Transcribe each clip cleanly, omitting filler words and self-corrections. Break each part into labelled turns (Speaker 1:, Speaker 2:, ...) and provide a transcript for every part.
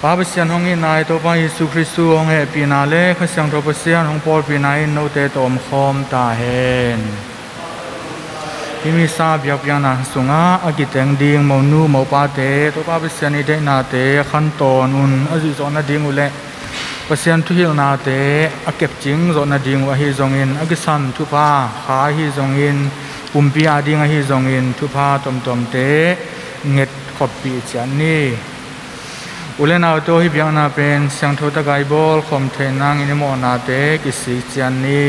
Speaker 1: Ba bê xiên hông in nai tô ba Giêsu Christu hông hệ pi na lê khá xiang tô bê xiên hông Paul pi na in nô tê tôm khom ta hên hi mi sa biak biak na sunga a ki teng ding mo nu mo pa te tô ba bê xiên i de na te khan ton un a zi zon na ding u le bê xiên thu hil na te a kep ching zon na ding wa hi zong in a ki sam thu pa kha hi zong in pi a ding a hi zong in thu pa tom tom te nget khop pi chan ni ulen auto hi biang na pen sang tho ta gai bol khom the nang in mo na te ki si chan ni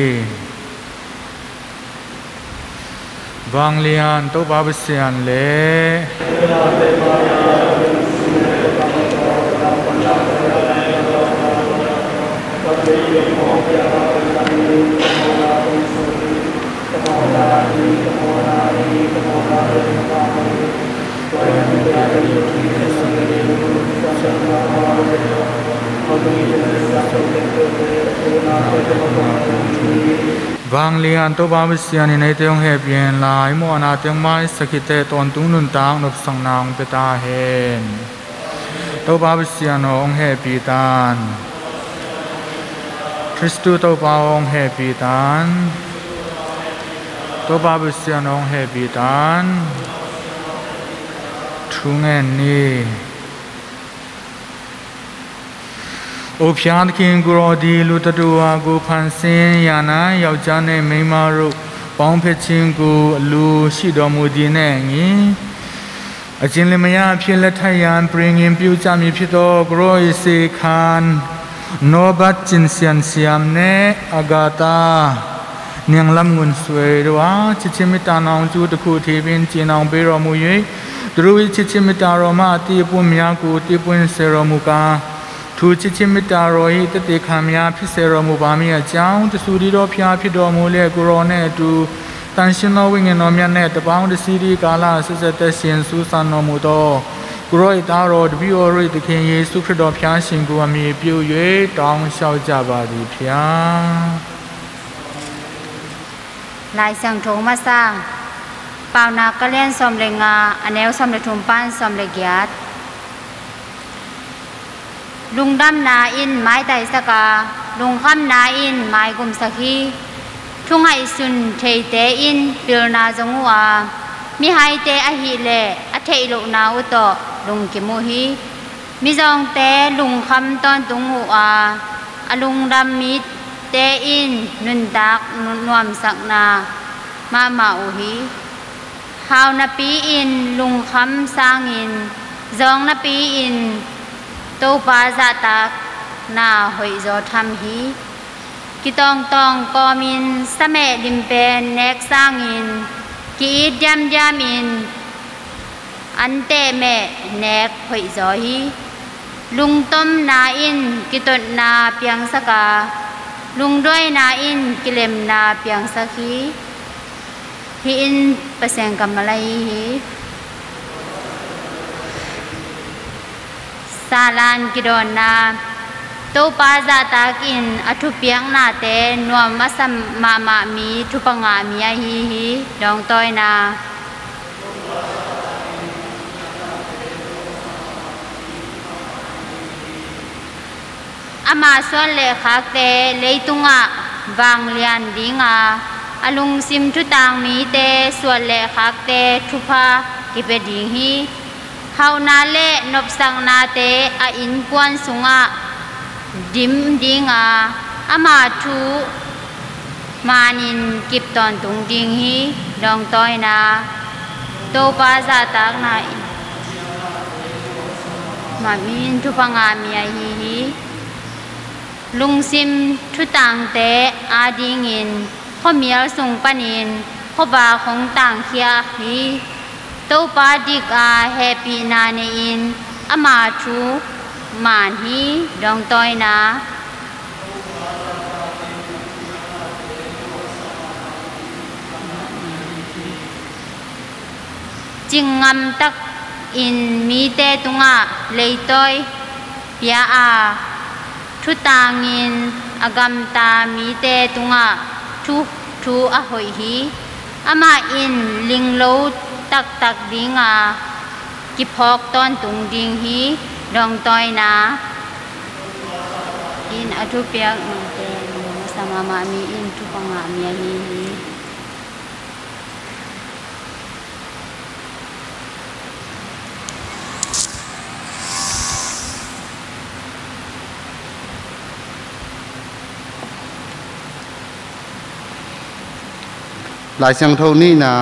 Speaker 1: wang lian to ba bê xiên le vang lian to ba bê xiên in ai teong he bien lai mo na teong mai sakite ton tung nun tang nop sang nang pe ta hen to ba bê xiên ong he pi tan Christu to ba ong he pi tan to ba bê xiên ong he pi tan thu ngen ni ô phiền kinh guru đi lu ta đua gu phan sen ya na yau cha ne mai ma ru pong phe chin gu lu shi do mu di ne ngi a chin le ma ya phit la thai yan pring yin pyu cha mi phit do guru i se khan no bat chin sian siam ne agata niang lam ngun sui do wa chi chi mi ta nong chu ta khu thi bin chi nong pe ro mu yi dru chi chi mi ta ro ma ti pu mya ku ti pun se ro mu ka thu chi chi mi ta ro hi te te kham ya phit se ro mu ba mi a chaung tu su ri ro phya phit do mu le ku ro ne tu tan shin no wing no mya ne ta paung de si ri ka la se se te sin su san no mu do ku ro i ta ro de bi o ri te khin Yesu Christ do phya shin ku a mi pyu yue tong xiao ja ba di phya
Speaker 2: lai sang thong ma sang pao na ka len som le nga aneu som le thum pan som le gyat lung dam na in mai tai saka lung kham na in mai gum sakhi thung hai sun thei te in pil na zongwa mi hai te a hi le a thei lo na u to lung ki mu hi mi jong te lung kham ton tung wa a lung dam mi te in nun dak nuam sak na ma ma u hi hao na pi in lung kham sang in jong na pi in tô ba dạ tak na hội do tham hi ki tong tong ko min sa me lim pen nek sang in ki jam jam in an te me nek hội do hi lung tom na in ki tot na piang saka lung doi na in kilem na piang sakhi hi in paseng kamalai hi salan kidon na to pa za takin athu piang na te nuam asam ma mi thu panga mi a hi dong toy na ama son le khak te leitunga wang lian dinga alung sim thu tang mi te sual le khak te thu pha ki pe ding hi hau na le nop sang na te a in kwan sunga dim dinga ama thu manin kip ton tung ding hi ดองต้อยนาโตปาซาตากนามามีนทุพังอามีฮีลุงซิมทุต่างเตอาดิงินข้อเมียส่งปันินข้อบาของต่างเคียฮีโตปาดิกาแฮปีนาเนอินอามาทูมานฮีดองต้อยนาจิงงำตักอินมีเตตุงะเลยต้อยเปียอาทุตางินอากมตามีเตตุงะทุอหอยฮีอามาอินลิงโลตักดิงากิพอกตอนตุงดิงฮีดองต้อยนาอินอทุเปียกมังเตสมามามีอินทุปังอามีฮี
Speaker 3: หลายเสียงเท่านี้นะ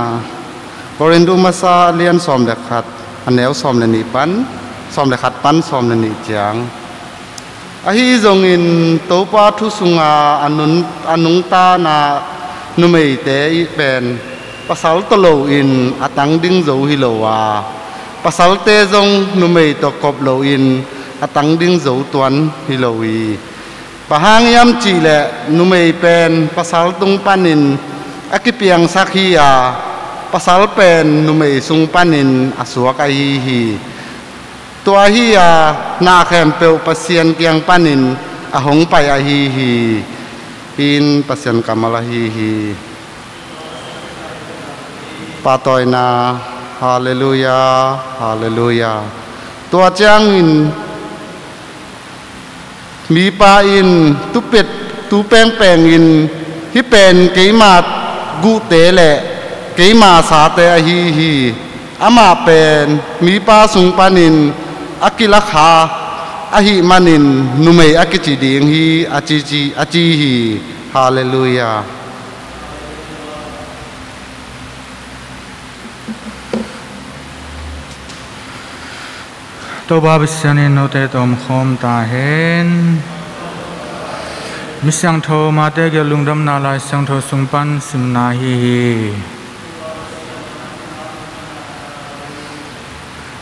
Speaker 3: บริเวณดูมาซาเลียนซ้อมเด็กขัดอันแนวซ้อมในนี้ปันซ้อมเด็กขัดปันซ้อมในนี้จางอาฮีจงอินโตปาทุสุงาอันุงตานานุเมยเตอีเป็นภาษาตะโลอินอัตังดิ้งโจฮิโลวาภาษาเตจงนุเมยตกบโลอินอัตังดิ้งโจตวนฮิโลวีปะหางยำจีแหละนุเมยเป็นภาษาตุงปันินอากิเปียงสักฮีอาภาษาเป็นนุเมยสุงปันินอสวกาฮีตัวฮีอานาแคมเปลปเซียนเกียงปันินอหงไปอาฮีอินปเซียนกามลาฮีปาตอยนาฮาเลลูยาฮาเลลูยาตัวจางอินมีปาอินตุเป็ดตุแป้งอินที่เป็นเกี่มากูเตะแหละเกี่มาสาเตอฮีอามาเป็นมีปาสุงปานินอากิลักขาอาหิมานินนุเมอากิจิดิงฮีอาจีฮีฮาเลลูยา
Speaker 1: ตัวบาบิสเนนโนเตตอมคอมตาเห็นมิสังโทมาเตเกลุงดำนาลายสังโทสุงปันสิมนาฮี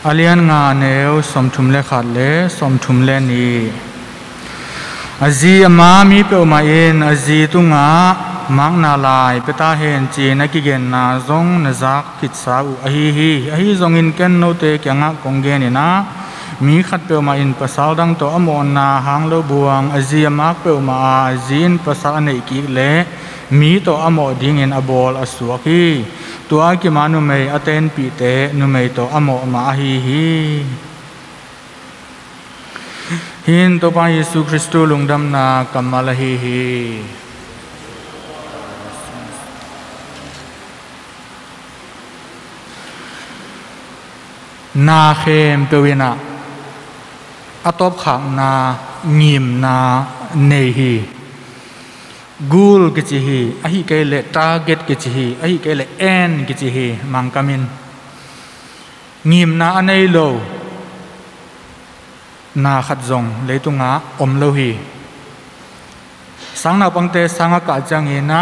Speaker 1: อาเลียนงาเนวสมทุมเลขัดเลสมทุมเลนีอาจีมามีเปอมาเอ็นอาจีตุงามังนาลายเปตาเห็นจีนักเกณฑ์นาจงนจักคิดสาวอาฮีจงอินเกนโนเตเกงะกงเกนินะมีขัดเปลมาอินภาษาดังตัวอมอนนาหางโลบวงอาจีมักเปลมาอาจีนภาษาในกิเลมีตัวอมอดิ่งอินอบอลอสวกีตัวกิมานุเมยอเตนปีเตนุเมยตัวอมอมาฮีหินตัวพระเยซูคริสต์ลงดำนากัมมาลฮีนาเขมเปวินะอตบขังนางิมนาเนฮีกูลกิจิฮีอหิเกเลตาเกตกิจิฮีอหิเกเลเอ็นกิจิฮีมังกามินงิมนาอันเอโลนาขัดจงเลยตุงะอมโลฮีสังนาปังเตสังอากาศจังเงินะ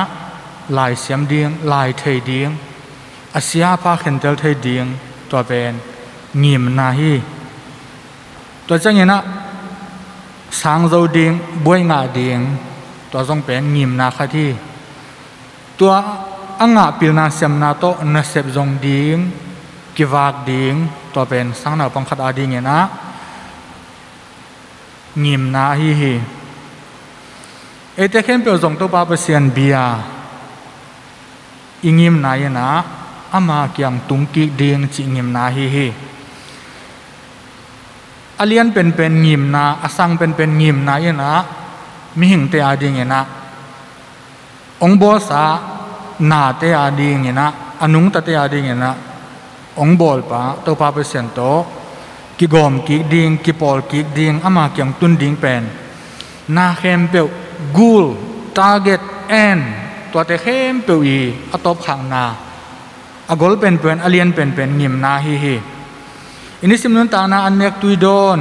Speaker 1: ลายเสียมเดียงลายเทยเดียงอาเซียพาเข็นเตลเทยเดียงตัวเป็นงิมนาฮีตัวจังเงินะสังโจเดียงบวยงาเดียงตัวจงเป็นงิมนาคที่ตัวอ่างปิลนาเซมนาโตนเสพจงเดียงกิวากเดียงตัวเป็นสังนาปังขัดอาดีเงินะงิมนาฮีเอเตเข้มเปียวจงตัวปาเปเซียนเบียอิงิมนายนะอามาเกียงตุงกิเดียงจิงิมนาฮีอเลียนเป็นงิมนาอสังเป็นงิมนายนะมิหิงเตอาดีเงนะองโบสานาเตอาดีเงนะอนุงตเตอาดีเงนะองบอลปะตัวปาเปเซียนโตกิกอมกิดิงกิปอลกิดิงอามาเกียงตุนดิงเป็นนาเข้มเปียวกูลทาร์เก็ตแอนตัวเตเข้มเปียวอีอตบขังนา agol pen pen alien pen pen ngim na hi hi ini simnon ta na anek tuidon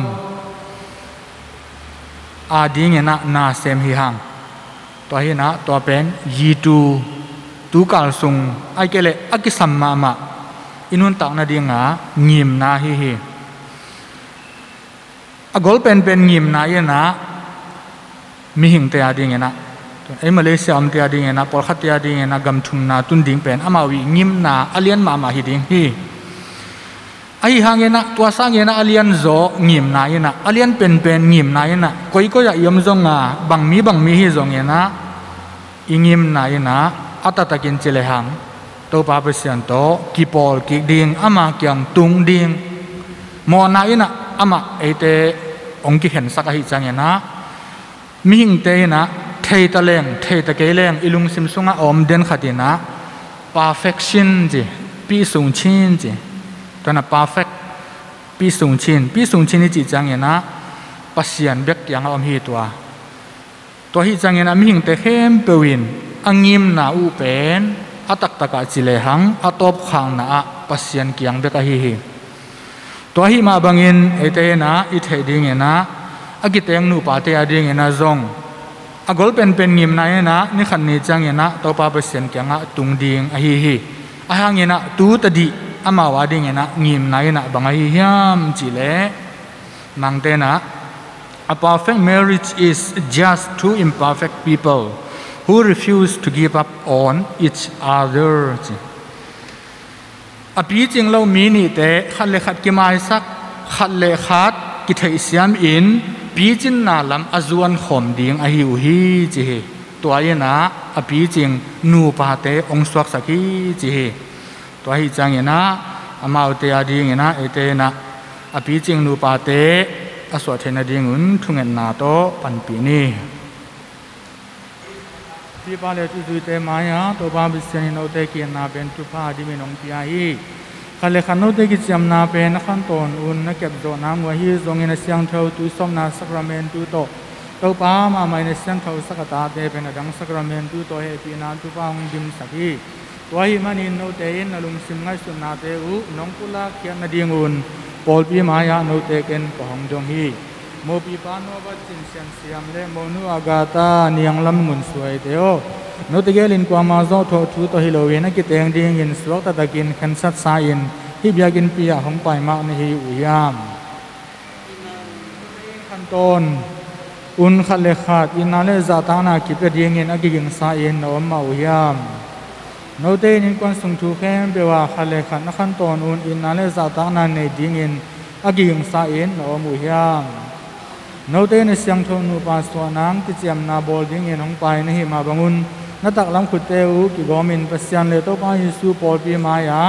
Speaker 1: ading ena na sem hi hang to hi na to pen yitu tu kal sung ai kele akisam ma ma inun ta na dinga ngim na hi hi agol pen pen ngim na ye na mi hing te ading ena ai Malaysia am te ading ena por khat te ading ena gam thum na tun ding pen amawi ngim na alien ma ma hi ding hi ai hangena tua sangena alien zo ngim na yena alien pen pen ngim na yena koi ko ya yom zonga bang mi hi zongena ingim na yena atatakin chile hang to pa pasian to kipol ki ding ama kyang tung ding mo na yena ama ete ongki hen saka hi changena mihing te na thei ta leng thei ta ke leng ilung sim sunga om den khatina perfection ji pi sung chin jiตอนนั้น perfect ปีสูงชินนี่จีจังเงินะปัสยันเบียกยังอมฮีตัวฮีจังเงินะมีหิงแต่เข้มเปวินอังยิมนาอูเป็นอัตักตะกะจิเลหังอัตบขังนาปัสยันเกียงเบียกฮีตัวฮีมาบังอินเอเตนะอิเทดิงเงินะอากิเตงนูปาเตอดิงเงินะซงอากอลเป็นยิมนาเงินะนี่ขันนี้จังเงินะตัวปาปัสยันเกียงตุงดิงฮีอาหางเงินะตูตดีอามาวาดิงนะงิมนายนะบังไอฮิยามจิเลนังเตนะ a perfect marriage is just two imperfect people who refuse to give up on each other อปีจริงเรามีนี่แต่ขัดเลขัดกิมายสักขัดเลขัดกิเทศยามอินปีจินนาลำอจวนข่มดิงอหิวฮีจิตัวเยนะอปีจริงนูปาเตองสวกสักฮีจิตัวฮีจังเงนะอามาอุตยาดีเงนะเอเตนะอภิจิงนูปาเตอสวดเทนดีงุนทุงเงินนาโตปันปีนี้ที่ปาเลตุตุเตมายาตัวบาบิสเนโนเตกินาเป็นทุพาดิมินองพิอาฮีคันเลขันโนเตกิจยมนาเป็นขันตอนอุนนักเก็บโดน้ำวัวฮีทรงเงินเสียงเท่าตุสมนาสักราเมนตุโตตัวป้ามาไม่ในเสียงเท่าสักตาเตเป็นดังสักราเมนตุโตเฮปีนาตุปางดิมสักฮีตัวหิมันอินโนเตอินนลุงสิมไงสุนนาเตอุน้องกุลาเขียนนาดีงุนปอลปีมายาโนเตเกนกองดงฮีโมปีปานโนบัดจินเซียนเซียมเลโมนูอากาตาเนียงลำงุนสวยเตโอโนเตเกลินกวามาโซโททูโตฮิโลเวนักกิเตงดีงินสวกตะตะกินขันสัตสาอินฮิบยากินปียของไปมาในฮิอุยามขันต้นอุนขัดเลขาดอินนาเลซาตานากิเปดีงินอากิกิงสาอินโนมาอุยามโนเตนินควันสุงทูเข้มเปว่าขัดเลขัดนักขันตอนอุนอินนาเลซาตานาในดิงินอากิงสาอินโนมุยามโนเตนเสียงโทนูปาสวนังติเจียมนาบอลดิงินของไปในหิมาบังอุนนัตักลำขุดเตอุกิกอมินปัสยันเลโตปายิสูปอลปีมายา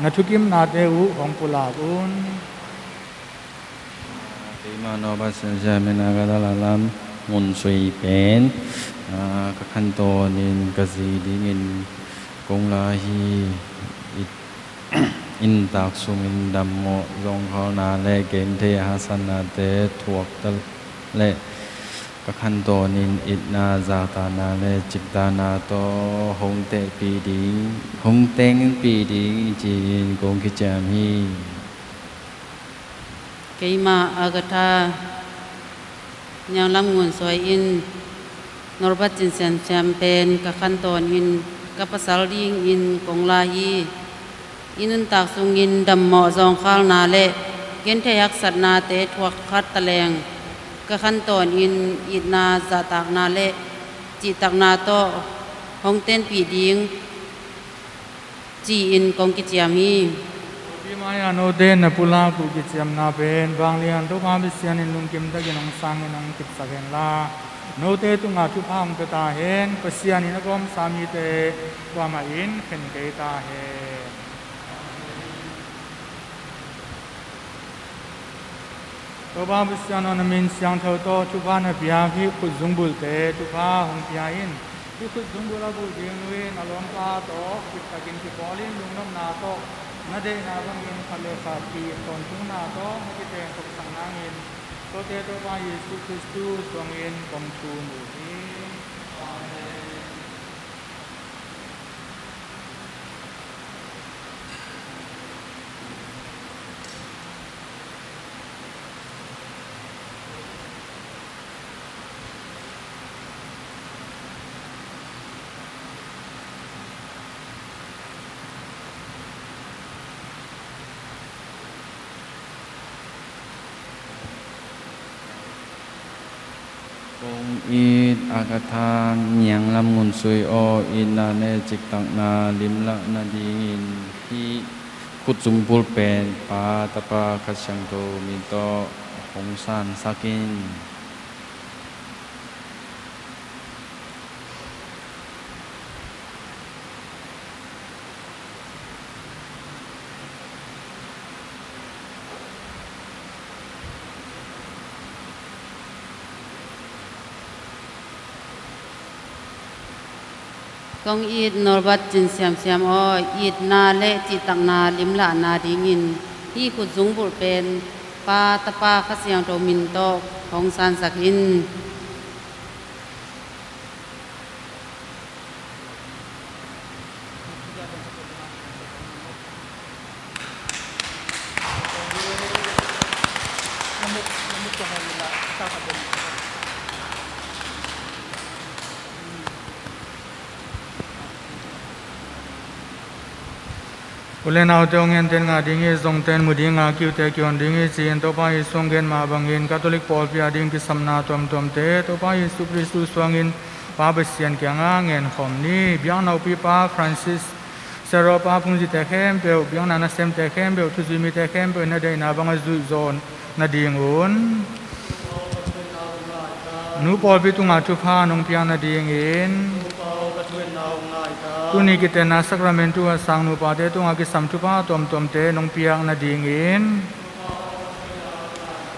Speaker 1: นัทุกิมนาเตอุของปุลาอุน
Speaker 4: ติมาโนปัสยันเมนากาตาลามมุนสุยเป็นขันตอนินกษีดิงินกงลาฮีอินตักสุมินดัมโมยงเขานาเลเกนเทหาสนาเตถวกตะเลกขันโตนินอินาจาตานาเลจิตานาโตหงเตปีดีหงเตงปีดีจีนกงกิจามี
Speaker 5: เกมาอากาธายังลำงวนสวยอินนรบัตจินเซนแชมเปญกขันโตนินกับภาษาลิงอินกงลาฮีอินุนตักสุงอินดัมหมอจองข้าวนาเลเกณฑ์เทยักสัตนาเตถวกคัดตะแลงกะขันตอนอินอินาจาตักนาเลจิตักนาโตหงเต้นปีดิงจีอินกงกิจยามี
Speaker 1: ปีมายาโนเดนปุลากุกิจยามนาเป็นบางเลียนทุกความพิเศษในลุงกิมตะกินองสังในองกิจสักเห็นลาโนเตตุงาทุพามเปตาเห็นปัสยานินกรมสามีเตวามาอินเข็นเกตาเห็นตัวบ้าพิเศษนนมินเสียงเท่าโตทุพานพิยาพิขุดจุงบุลเตทุพาหงพิยาอินพิขุดจุงบุลบุลเดียงเวนอารมณ์ปาโตกิตะกินที่ปอลินลุงน้ำนาโตนาเดนาบังอินทะเลขาปีตอนทุ่งนาโตนักเตงตกสังนางอินโตเตโตบ้าเยซูคริสต์ทรงอินกงชูมุที
Speaker 4: งอีดอากาทางเมียงลำงุนซุยออินนาเนจิกตักนาลิมละนาดีอินที่ขุดจุงปุลเป็นปาตะปาคัดชังโตมิโตหงสานสักิน
Speaker 5: กองอีดนอร์บัตจินเสียมเสียมอ้ออีดนาเละจิตักนาลิมละนาดีงินที่ขุดสูงบุเป็นปาตะปาขเสียงโตมินโตของซานสักอิน
Speaker 1: อุเลนเอาเจ้าเงินเต็นงาดิ้งเอซงเต็นมุดิ้งงาคิวเตกิอนดิ้งเอซีนตัวป้ายส่งเงินมาบังเงินคาทอลิกปอลพิอาดิ้งกิสัมนาตอมเตตัวป้ายสุคริสตุสวังเงินป้าเบสเซียนเกียงอ่างเงินขอมนี้เบียงเอาปีป้าฟรานซิสเซโรป้าพุงจิตเตเข้มเปียวเบียงนานาเซมเตเข้มเปียวทุจิมิเตเข้มเปียวนาเดนาบังจุโซนนาดิ้งอุนนูปอลพิตุงอาทุพานงเปียงนาดิ้งเงินตุนิกิเตนะสักราเมนตุอาสังนุปาเตตุงอากิสัมทุปาตอมเตนงเปียงนาดิงอิน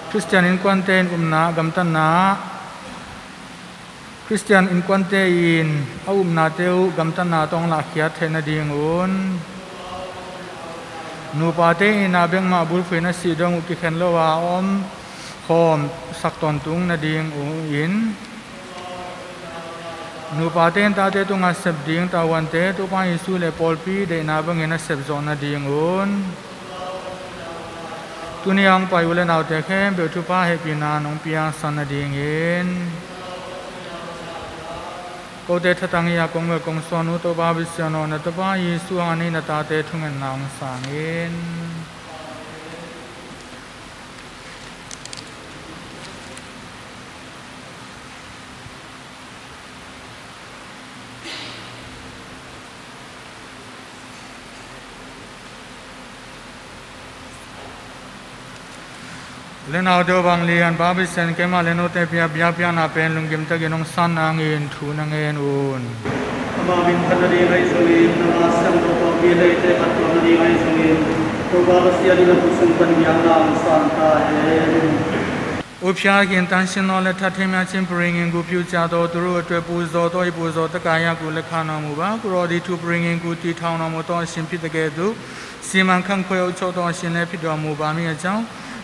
Speaker 1: คริสเตียนอินควันเตนนากัมตันนาคริสเตียนอินควันเตอินอานาเตอุกัมตันนาตองลาขียเทนาดิงอุนนุปาเตอินาเบงมาบุลฟินัสซีดงอุกิเคนโลวาอมคอมสักตอนตุงนาดิงอินนูปาเตนตาเตตุงอาเซบดิ้งตาวันเตตุปายิสุเลปอลปีเดนาบังเงินอาเซบโซนาดิ้งอุนตุนียังไปอุเลนเอาเตเข้มเบลทุปาเฮปินานงปียังสันนาดิ้งอินโกเตทตังยากงเวกงสอนุตบาบิสยานนตปายิสุอานินตาเตทุงเงินนางสังอินเลนเอาเดบังเลียนบาบิเซนเกมาเลนโอเตปียบิยาปิยานาเป็นลุงกิมตะกินองสันนางเงินทูนางเงินอุน
Speaker 6: มาบินคันดีไงสุรินนาสังโตปีเลยเตปัตตนดีไงสุรินตัวบาลเสียดีละพุสังปัญญานาสันตาเออุปชากินตันชินโนเลทัดเทมีชิมปริงิงกูพิวจาโตตุรุตเวปูโซโตอิปูโซตะกายากูเลขานามุบากูรอดีทูปริงิงกูตีทาวนามุโตชิมพิตะเกตุสีมันขังควยอุโชโตชินเลพิดอมุบามีเจ้า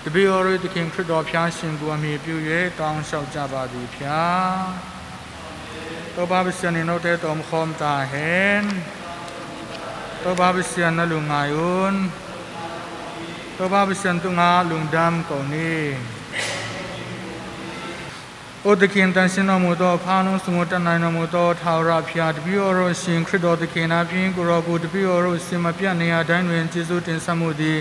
Speaker 6: ตบีอรุตคิงคริดอพยาชิงกูมีพิวเยตองเศร้าจาบาดีพยาตัวบาบิเซียนโนเตตอมคอมตาเห็นตัวบาบิเซียนนลุงอายุนตัวบาบิเซียนตุงาลุงดำกอนีโอตคินตันสินอมุโตพานุสมุตนายนมุโตทาวราพยาตบีอรุชิงคริดอตคินาพิงกุรกูตบีอรุสิมาพยาเนียดันเวนจิซุตินสมุดี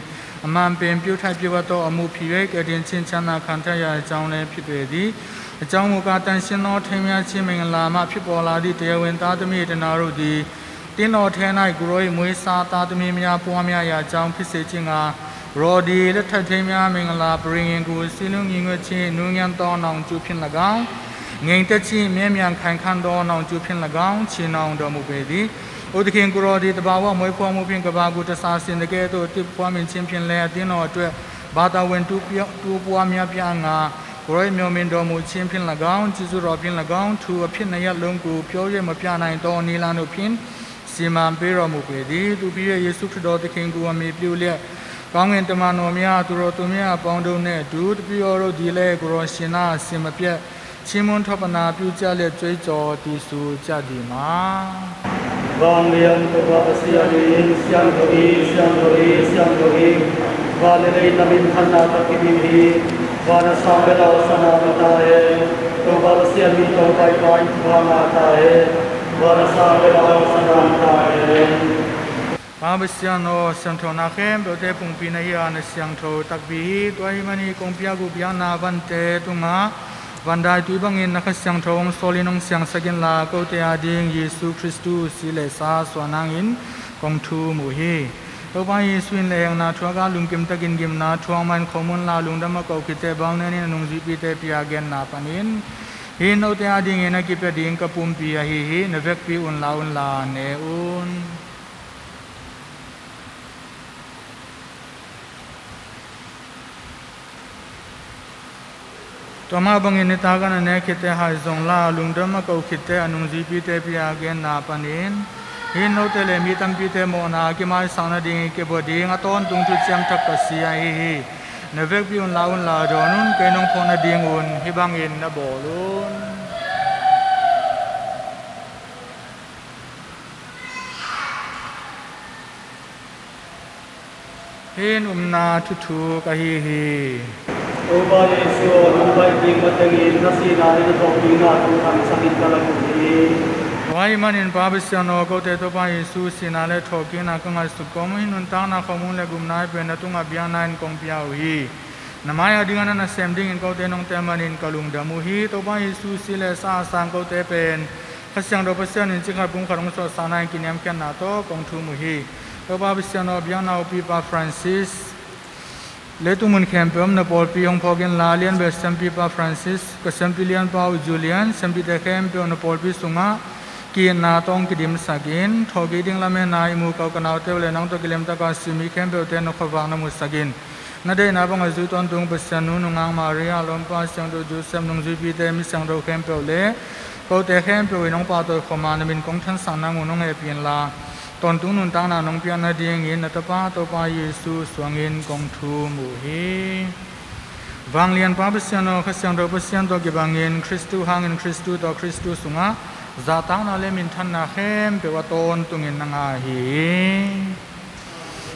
Speaker 6: အမှန်ပင်ပြုထိုက်ပြတ်သောအမှုဖြစ်၍ကတင်ချင်းချမ်းသာခံထရအကြောင်းလည်းဖြစ်ပေသည်အကြောင်းမူကားတန်ရှင်သောထိမ်းများခြင်းမင်္ဂလာမှဖြစ်ပေါ်လာသည့်တရားဝင်သားသမီးတနာတို့သည်တင်းတော်ထဲ၌ကိုရော၏မွေးစားသားသမီးများပွားများရာအကြောင်းဖြစ်စေခြင်းကရော်ဒီလက်ထက်ထိမ်းများမင်္ဂလာပရိငင်ကိုစီလုံးညီငွေ့ခြင်းနူးညံ့သောနောင်ကျူဖြင့်၎င်းငိမ်သက်ခြင်းမြဲမြံခိုင်ခန့်သောနောင်ကျူဖြင့်၎င်းခြေနှောင်တော်မူပေသည်อุตคิงกุรอดีตบาวะมวยพวงมุพิงกบากุตสาสินตะเกตุติพวามินชิมพินแลตินอအတွက်ဘာသာဝင်တူပွားများပြငါကိုရိုမျိုးမင်းတော်မူချင်းဖြင့်၎င်းကျေးဇူးတော်ဖြင့်၎င်းသူအဖြစ်နှစ်ရက်လုံးကိုပြောရမပြနိုင်သောနီလာတို့ဖြင့်စီမံပေးတော်မူပေသည်သူပြည့်ယေရှုခရစ်တော်သခင်ကိုအမိပြုလျက်ကောင်းငင်တမန်တော်များသူတော်သူများအပေါင်းတို့နှင့်အတူတပြည့်တော်တို့ဒီလေကိုရောရှင်နာအစင်မပြတ်ချင်းမွန်းထောပနာပြုကြလျက်ကြွေးကြော်တည်ဆူကြသည်မှာบางเรียนตัวบาเสียดีเสียงโดดีเสียงโดดีเสียงโดดีวาเลเลนบินขันนาตะกิบิฮีวานาสามเวลาสนามาตาเอตัวบาเสียมีตัวไปไปวานาตาเอวานาสามเวลาสนามาตาเอบาเสียโนเสียงโทนาเข้มเบลเตปุ่งปีนายาเสียงโทตักบีตัวฮิมันีกงพิยากุพิยานาวันเตตุงา
Speaker 1: วันใดตุยบังเงินนักเสียงทองโซลินองเสียงสกินลาโกเตอาดิงเยซูคริสต์สิเลสาสวานางอินกองทูมูเฮตัวไปเยซูอินเลงนาทัวกาลุงกิมตะกินกิมนาทัวมันข้อมูลลาลุงดำมาเกาคิเตบังเนนินุงจีปีเตปีอาเกนนาปานินฮินโอเตอาดิงเอนักกิเปดิงกับปุ่มปีอาฮินเวกปีอุนลาเนอุนตัวมาบังเอินตากันเนคิดเตหายจงลาลุงดำมาเกาคิดเตอนุงจีปีเตปีอาเกนนาปานินฮินโนเตเลมีตัมปีเตโมนากิมาสังนาดิงเก็บดิงอตอนตุงจุดเชียงทักกัสยาฮิเนเวกปีอุนลาดอนุนเกนองพอนาดิงอุนฮิบังเอินนบอลุนฮินนาทุกะฮิ
Speaker 7: โอบาเยซูนุบายดิงมาตังอินนัสีนาอินทองดิงาตุขันสังอินตะลักุนี
Speaker 1: วายมันอินปาบิสยานโอโกเตตัวไปเยซูสินาเลทอกินากังไอสุกอมหินุนตานาขมุนเลกุมนายเป็นตุงอบิยานาอินกงพิยาวีนามายอดิงานาเซมดิงอินโกเตนองเตมันอินกลุงดามุฮีตัวไปเยซูสิเลสาสังโกเตเป็นขเสียงโดปเสียนินจิขัดบุงขัดมุสสานาอินกินยามแกนนาโตกงทูมุฮีตัวไปบิสยานโอบิยานาอุปิปาฟรานซิสเลตุมุนแคมเปมนปอลปีองพอกินลาเลียนเบสเซมปีปาฟรานซิสก็เซมปีเลียนปาจูเลียนเซมปีเตแคมเปมนปอลปีสุงากีนาตองกิดิมสักินทอกิดิงละเมนายมูเกากนาวเตวเลนังตอกิเลมตะกาซิมิแคมเปเตนขวางนมุสักินนาเดนาบังจุตอนตุงเปเซนุนุงางมาเรียลอมปาเสียงโดจูเซมนุงจูปีเตมิเสียงโดแคมเปเลเกาเตแคมเปน้องปาตัวขมานมินกงทันสังนางุนงเอปีนลาตอนตุงนุนตางนาน้องเปียนาเดียงอินนัตปาตัวปาเยซูสวงอินกงทูมูฮีวังเลียนปาเปเซโนขเสียงโดเปเซนตัวกิบังอินคริสตูฮังอินคริสตูตัวคริสตูสุงาซาตังนาเลมินทันนาเข้มเปว่าตนตุงินนางาฮี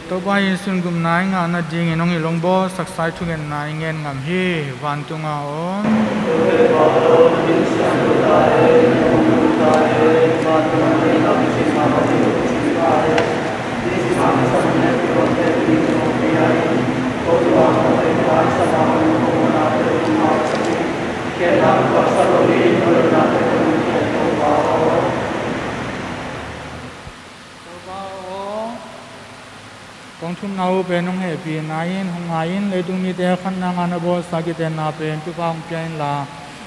Speaker 1: ตัวไปสุนกุมนายงานนาจิงน้องฮิลงโบสักไซทุเงินนายเงินงามฮีวันตุงาอกองทุนเอาเป็นน้องเฮปีนายนหงไงเลยตุมีแต่ขันนางานบสากิเตนาเป็นตุฟังเพียนลา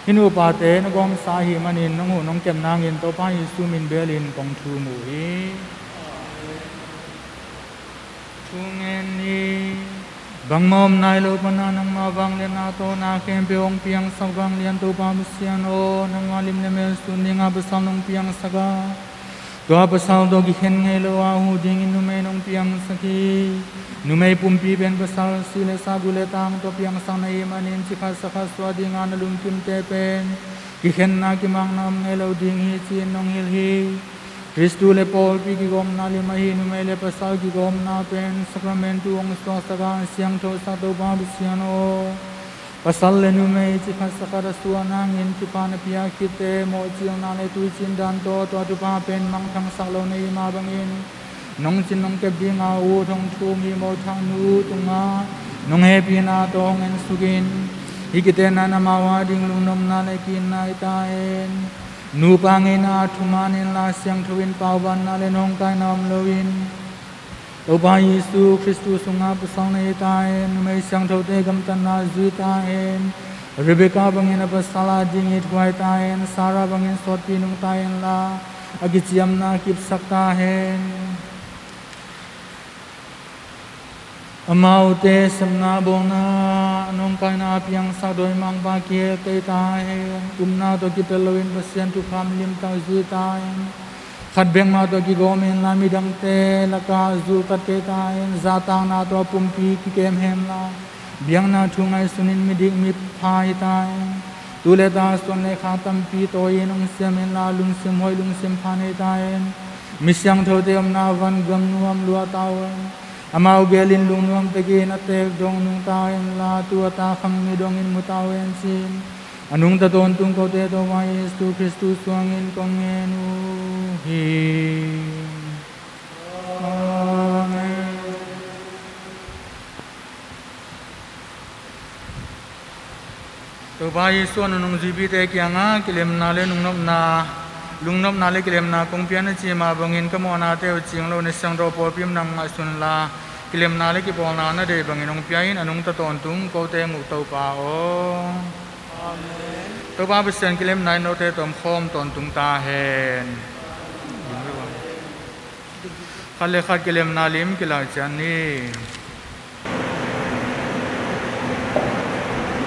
Speaker 1: หินุปาเตนกอมสาหิมันินน้องหูน้องเก็บนางอินตัวป้ายิสุมินเบลินกองทูมุยทุงเงินนี้บังมอมนายโลปนานังมาบังเลนาโตนาเข้มเปียงเปียงสังบังเลียนตัวป้ามุสยานโอนังวาลิมเลเมสุนิงาบสามนงเปียงสกาตัวภาษาดกิเห็นไงโลอาหูจิงอินุเมนองเปียงสกีนุเมปุ่มปีเป็นภาษาสิเลสากุเลตังตัวเปียงสังในมันอินสิขาสขาสวาดิงานลุงกิมเตเป็นกิเห็นนากิมังนำไงโลดิงฮิจินองฮิลฮีคริสตูเลปอลปีกิกอมนาลิมาฮีนุเมเลภาษากิกอมนาเป็นสักราเมนตุองสวาสกาเสียงโทสัตโตบาบิสยานโอภาษาเลนุเมจิขาสขาสวานางอินจุปานพิยาคิเตโมจิองนาเลตุจินดันโตตัวจุปาเป็นมังทังสักโลในมาบังอินน้องจินน้องเก็บดิงอาอูทองทูมีโมทังนูตุงาน้องเฮปีนาตองเอ็นสุกินฮิกิเตนานามาวาดิงลุนมนาเลกินนาอิตาเอ็นนูปังอินาทุมานินลาเสียงทวินปาวันนาเลนองกายนามโลวินตัวบาเยซูคริสต์สุงาปสังในตาเอ็นไม่เสียงทวเตกัมตันนาจุตาเอ็นเรเบคาบังอินปัสสลาดิงอิทไวตาเอ็นซาราบังอินสอดปีนุงตาเอ็นลาอากิจิยมนาคิปสักตาเอ็นอมาอุเตสมนาบนาน้องกายนาเพียงสักโดยมังปาเกียเตตาเอ็นกุมนาตัวกิเปลวินปัสยันตุคามลิมตาจุตาเอ็นขัดเบงมาตัวกิโกเมนลามิดังเตละกาจูตัดเตตาเอ็นซาตังนาตัวปุ่มปีกิเกมเฮมลาเบียงนาทุงไอสุนินมิดิกมิพาหิตาเอ็นตุเลตาส่วนเลขาตัมปีโตเยนองเสียเมนลาลุงเสียมหอยลุงเสียมพานิตาเอ็นมิสยังเทวเตอมนาวันกำนวมลัวตาเอ็นอามาอุเบลินลุงนวมตะกีนัตเตกดงนุงตาเอ็นลาตัวตาขังมีดงอินมุตาเอ็นซินอนุงตะตนตุงเขาเตโตวาเยซูคริสต์สวงอินกงเงนูฮีอาเมน ตัวบายส่วนนุ่งจีบีเตะกี่งากิเลมนาเลนุ่งนบนาลุงนบนาเลกิเลมนาคงเพียนจีมาบังอินก็มอนาเตอจิงโลในสังโรปอพิมนำมาสุนลากิเลมนาเลกิปอนานาเดบังอินองเพียนอนุงตะตอนตุงโกเตมุตปาโอตัวบาบิเซนกิเลมนายโนเตตอมคอมตอนตุงตาเฮนขัดเลขัดกิเลมนาลิมกิลาจันนี่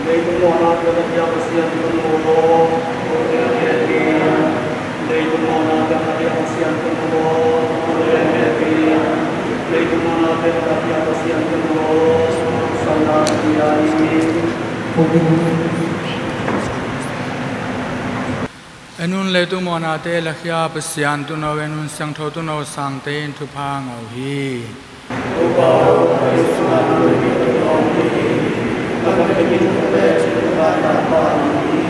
Speaker 7: เลยตุโมนาเตระยาเสียนตุโมโลโอเรเมตีเลยตุโมนาเตระยาเสียนตุโมโลโอเรเมตีเลยตุโมนาเตระยาเสียนตุโมโลสันนาติยานิ
Speaker 1: อนุนเลตุโมนาเตละขยาปเสียนตุนเอาอนุนสังโทตุนเอาสังเตนทุพังเอาฮีตุบาโอเอสุอานุมิตุโอฮีก็ไม่ได้กินเวชบานาปานี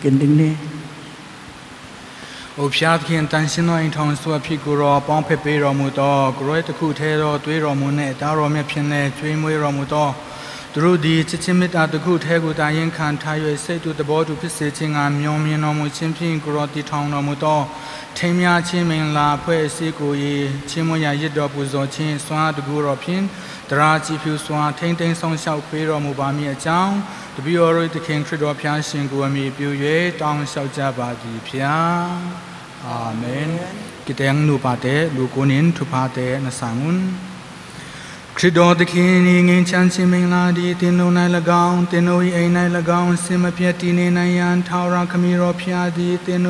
Speaker 1: กินดิ้งนี่โอพิอาเขียนตันสินอยทองสวพิกุรอป้องเพเปรอมุตอกรวยตะคูเทรอตุยรอมุเนตารอเมียเพียนเนช่วยมวยรอมุตอตรูดีจิตมิตาตะคูเทกุตายิงคันทายเสตุตะบอตุพิเศษจิงามยอมมีนอมุชิมพิงกุรอติทองรอมุตอเทมียชิมิงลาเพื่อสิกุยชิมวยายิดดอปุโซชินสวาตะกูรอพินตราจิฟิวสวาเทงเทงสองเฉาเปรอมุบามีเจ้าตบิอรุยตะเข่งคริดอพยาสิงกุมีปิวเยตองเฉาจาบาดีพยาอาเมนกิเตงนูปาเตลูกุนินทุพาเตนะสังุนคริดอตะเข่งนิเงินชันชิมิงลาดีตินโนไนละกาวตินโนอีไอไนละกาวสิมะเพียติเนนัยยันทาวราคมีรอพยาดีตินโน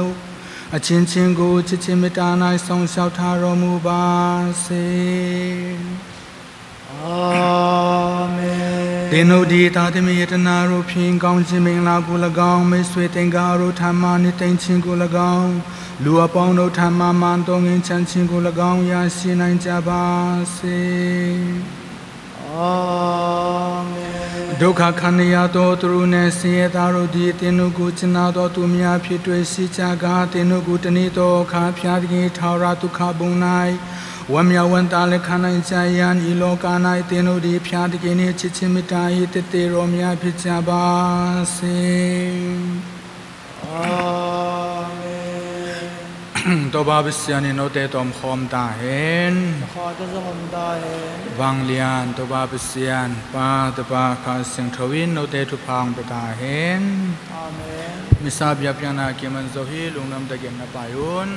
Speaker 1: อชินชิงกูจิจิมิตาไนสองเฉาทารมุบาเซเตโนดีตาเตมียตนารูพิงกองจิมิงลากุละกองไม่สวยเต็งการุธรรมานิเต็งชิงกุละกองลัวปองโนธรรมามันตงอินชันชิงกุละกองยาสีนันจาบาเซဒုက္ခခန္ဓာတော်သူနဲ့ဆင်းရဲသားတို့ဒီတင်တို့ကိုကျနာတော်သူများဖြစ်တွေ့ရှိကြကားတင်တို့ကိုတနေ့တော်ခါဖျားတည်းထာဝရဒုက္ခဘုံ၌ဝမ်းမြောက်ဝမ်းသာလက်ခံနိုင်ကြရန်ဤလောက၌တင်တို့ဒီဖျားတည်းနှင့်ချစ်ချင်းမေတ္တာ၏တည်တော်များဖြစ်ကြပါစေအာမင်ตัวบาบิสยานิโนเตตอมคอมตาเห็นขอจะคอมตาเห็นวังเลียนตัวบาบิสยานปาตบาคาสิงทวินโนเตทุพังปตาเห็นอาเมนมิซาบยาปยานาเกมันโซฮีลุงนำตะเกมนาปายุน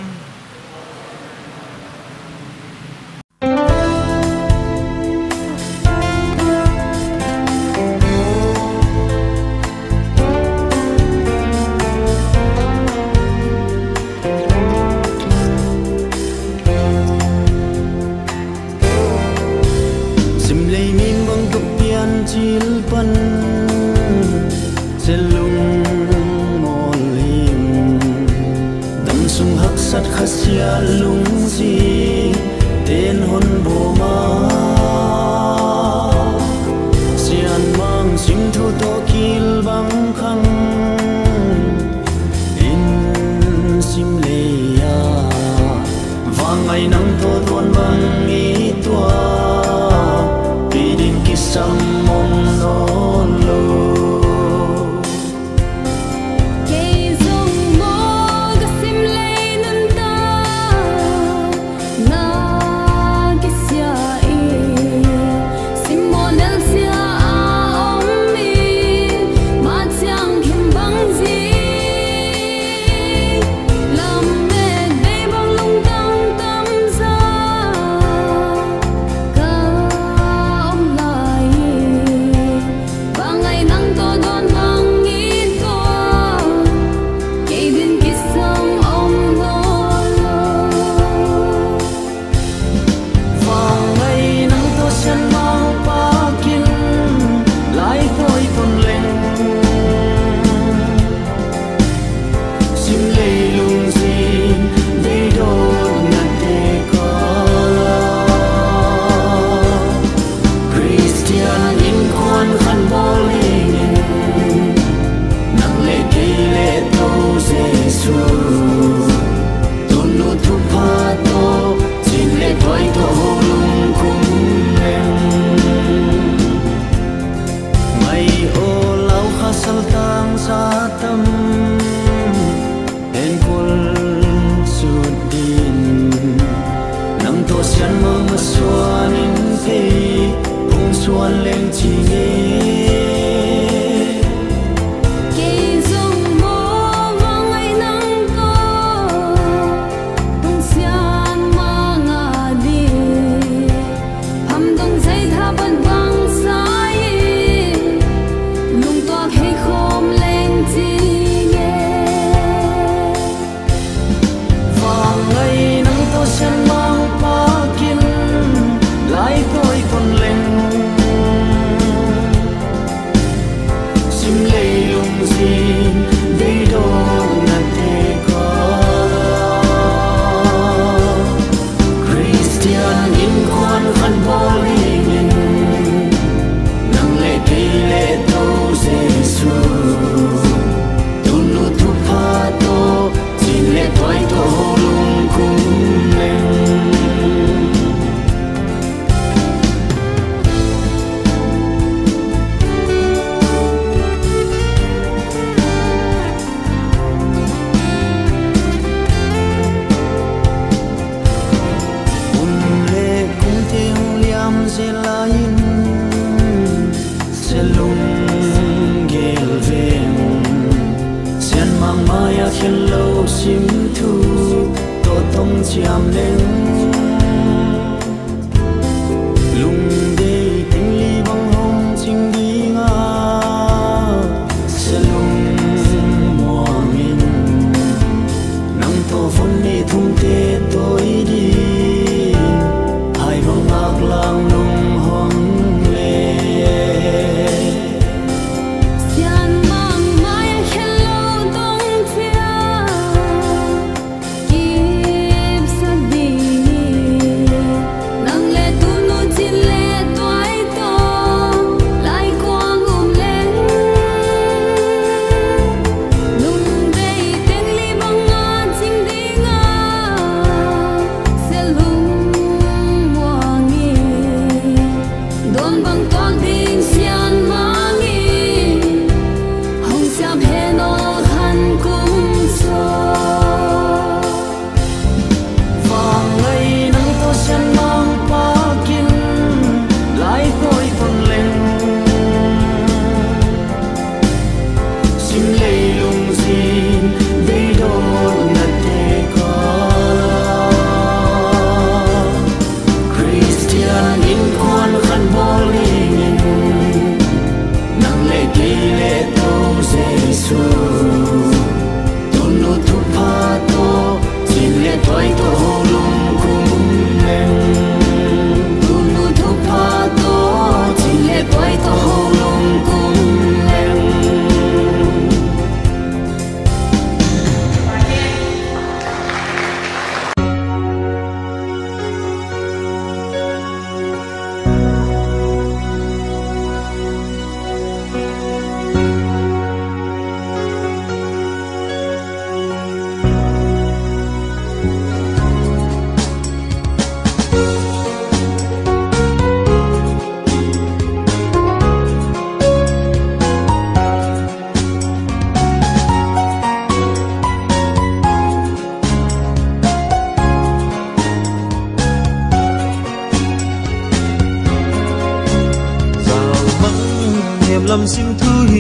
Speaker 8: sia lung si tên hôn bồ ma sian mang sim thu to kil bang khang in sim leya vangai nang to tuan bang i tua pidin kisam mong no lo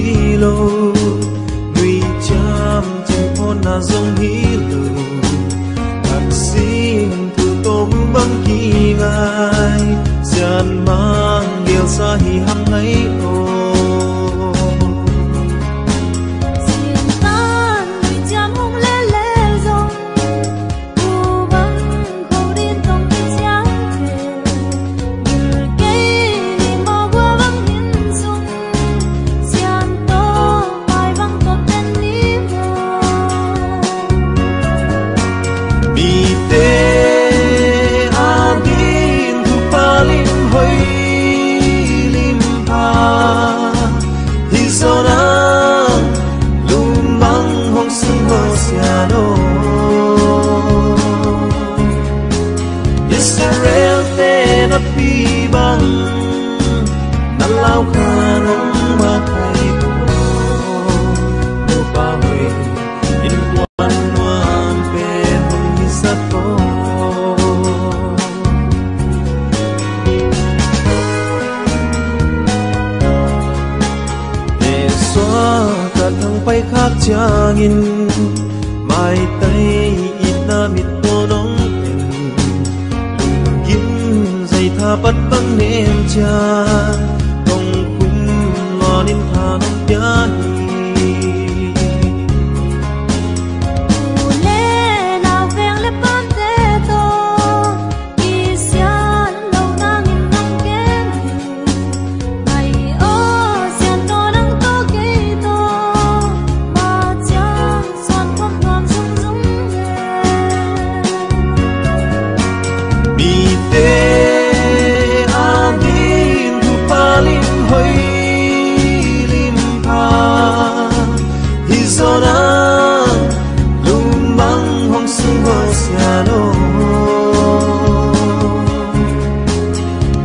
Speaker 8: hi lo Nguy cham chim phôn na dòng hi lo Hạc xin thu tôm băng kỳ ngai Giàn mang ghel sa hi hăng ngay ô Israel te na pi bang na lao kha nong ma kai ko pa hui in quan nuam pe hong hi sa to te xóa cả thang pai khác chang in mai tay ít na mit to nong tha bắt băng nêm cha tông khung lo nín tha nông giá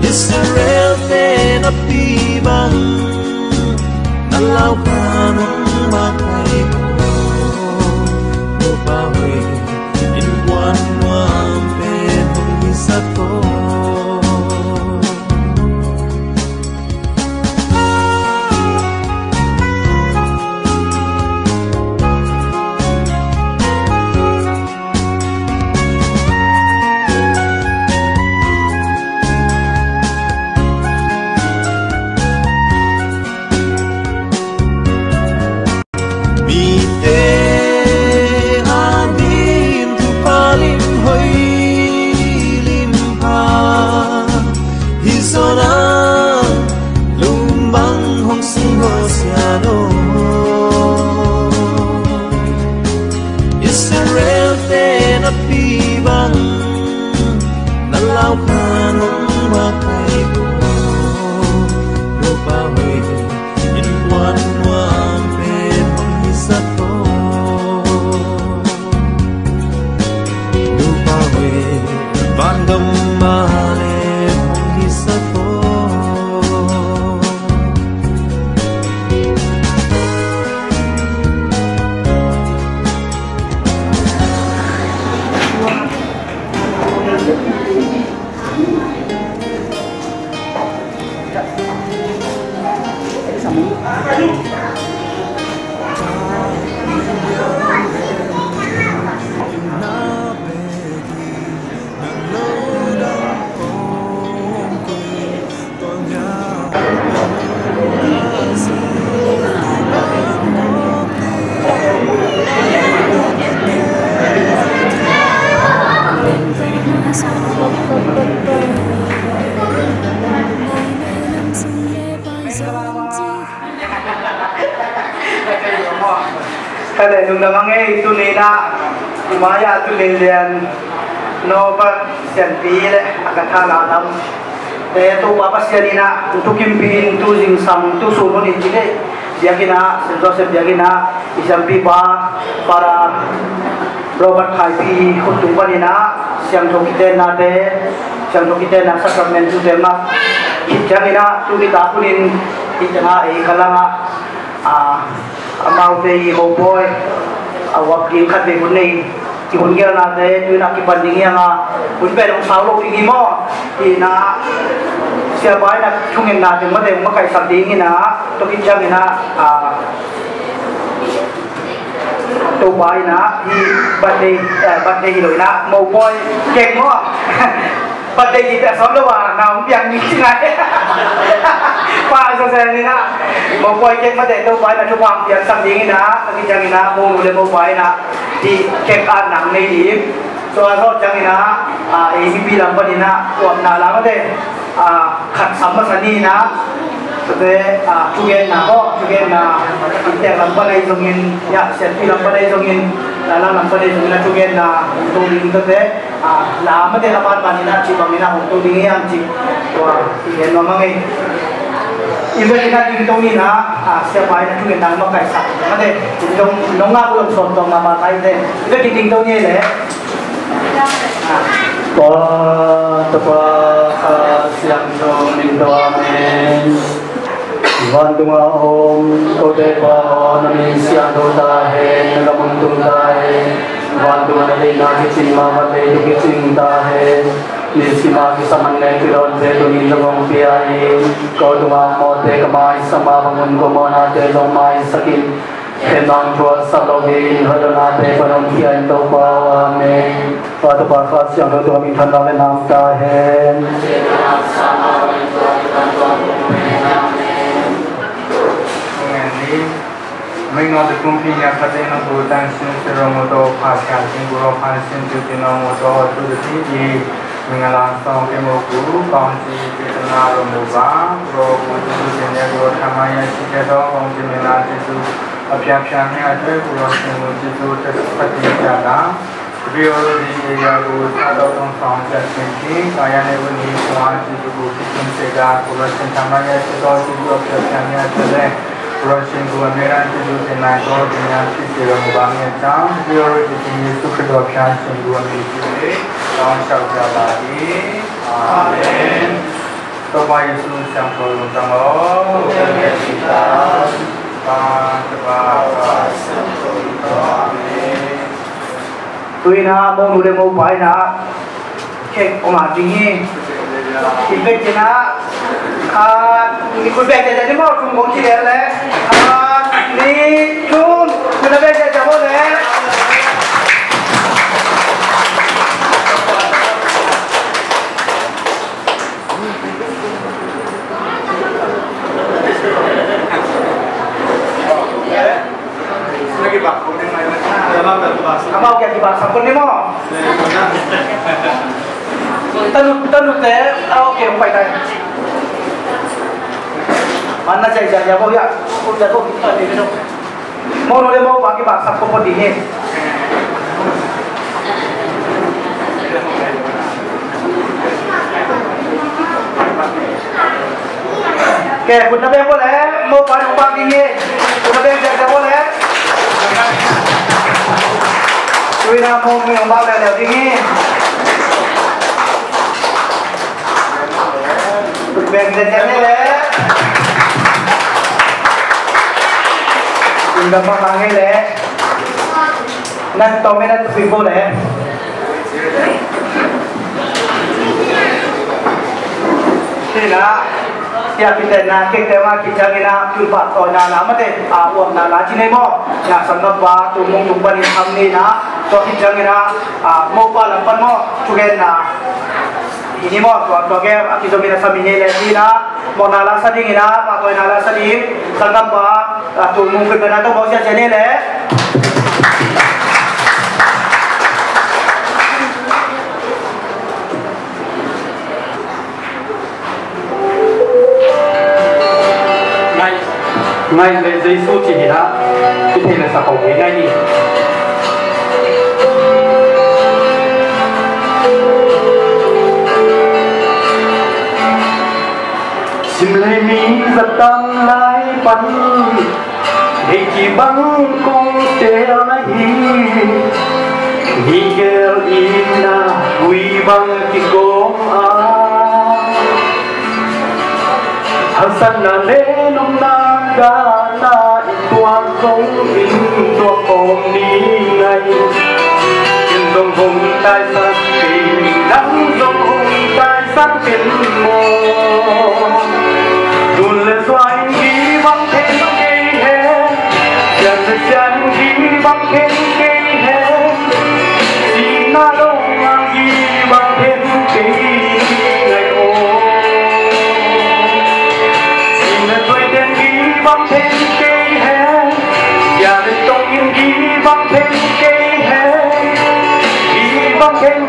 Speaker 8: Israel te na pi bang na lao kha nong ma kai ko pa hui in quan nuam pe hong hi sa to Israel te na pi bang na lao kha nong ma kai ko pa hui in quan nuam pe hong hi sa to pa hui van gam ma le hong hi sa to
Speaker 7: Kaya nung namangay ito nila, umaya ito nilian, no ba siyan pile, akatala nam. Kaya ito papas siya nina, ito kimpin, ito zingsam, ito sunon itile. Diya kina, St. Joseph diya kina, isang pipa para Robert Haipi, kutong pa nina, siyang tokiten natin, siyang tokiten na sakramento tema. Diya kina, ito nitapunin, ito nga, ikalanga, amau te ho boy awak di khat be bunei ti hun gel na te tu na ki banding ya nga hun be dong sau lo ki mo ti na sia bai na thungin na jeng ma de ma kai sam ding ina to ki jang ina to bai na hi birthday hi loi na mo boy kek mo birthday thì tại sao đâu mà nào cũng biết như thế này qua sao thế này na mo boy kek ma de to bai na thung wang pian sam ding ina to ki jang ina mo nu le mo bai na di kek an nang nei di so so jang ina ACP lam pa ina wa na la ma de khát sắm mà sani na thế chugen na ho chugen na inte lam pa dai jongin ya selfie lam pa dai jongin la lam pa dai jongin na chugen na to ding to te la ma de la pan pan na chi bang ina to ding yang chi wa ti hen ma ngai in ve na ding to ni na se pai na chugen na ma kai sa ma de dong long nga bu son tong ma tai de ve ding to ni le Tapa siang dong min do amen. Van dunga om kote pa nami siang do ta he namun tung ta he. Van dunga le na kisin ma ma le kisin ta he. Nisima kisaman ne kiron se duni longong piai. Ko dunga mo te kamai sama bangun ko mo na te long mai sakin. Tenang tua salohin hadana te panom kian to pa amen. Pada bakat siang do kami thanda le nam ta hen. Mình nói được công ty nhà phát triển nó bù tăng sinh sự rồi một đồ phát triển sinh bù rồi phát sinh từ từ nó một đồ từ từ gì mình làm xong cái một cú còn gì cái nào rồi một vá rồi một từ từ nhà rồi tham gia cái đó còn gì mình làm từ từ ở phía phía này ở đây rồi một từ từ từ phát triển ra đó vì ở đây nhà rồi sau đó trong phòng sẽ sinh khí cái này vẫn như vậy từ từ bù sinh sẽ ra rồi tham gia cái đó từ từ ở phía phía này ở đây Russian Guamera to do the night or the Nancy Mubami town, we already continue to production in Guamera today. Down South Jabadi. Amen. So by Yesus yang Tamo, kita Tuy na mo nule mo pai na cek oma dingi ibek jena ikut bek jadi mau kum bong ci le ni kun kuna bek jadi mo le lagi bak ko ni mai Amau kaya di bahasa pun ni mo. Tanu te, okay, umpai tay. Mana saya jaga mo ya, udah tu kita ni tu. Mau noleh mau bagi bahasa pun di ni. Okay, punta be boleh, mau bagi ni, punta be jaga boleh. Tuy na mong yung bao lèo đi Bèn chân chân như thế Đừng đập bằng bằng như thế Nên tao mới nên tụi cô đấy Thì là ya kita na ke tema kita na tulpa to na na mate awam na la jine mo ya sangat ba tu mong tumpan hamni na to kita na mo pa lampan mo tugen na ini mo to ke aki zo mina samine le na mo na la sa ding na pa to na la sa ding sangat ba tu mong ke na to mo sia jene le ngay về giấy số chỉ đã cái này là sản phẩm với ngay đi xin lấy mi giật tăng lái bắn để chỉ bắn con treo này đi kêu in na quy băng chỉ gom Hasan na le nung na ga na tuan song in tua kom ni ngai in song hong tai sa pi nang song hong tai sắcเป็นโมดุลสวายกีบังเพ็ญเกยเฮยันจันกีบังเพ็ญเกยเฮสีนาโลมากีบังเพ็ญเกยเฮโอสีนาตัวเด่นกีบังเพ็ญเกยเฮอย่าได้ต้องยินกีบังเพ็ญเกยเฮกีบังเพ็ญ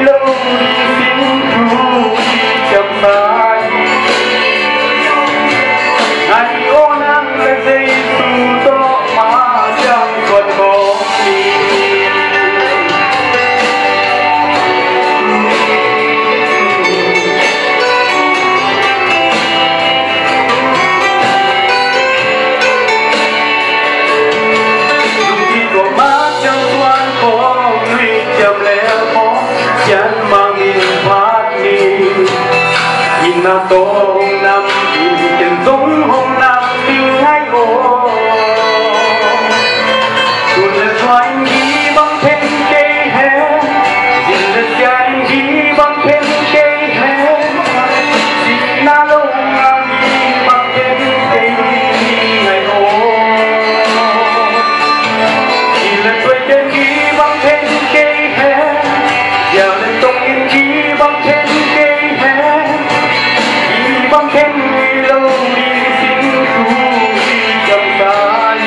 Speaker 7: โลchậm lại ngày ô nắng lên dây tu to mà chẳng còn có gì lúc khi có má chẳng toan có người chậm lẽ khó chẳng mang nghìn phát đi nhìn na tô nam nhìn giống hôm nam tình hay ô tuôn lên xoay đi băng thêm cây hè nhìn lên trái đi băng thêm cây hè nhìn na lông ngang đi băng thêm cây ngày ô nhìn lên xuôi trên đi băng thêm cây hè giờ lên tông yên đi băng thêm cây hè băng thêm lâu đi xin thu đi chậm tay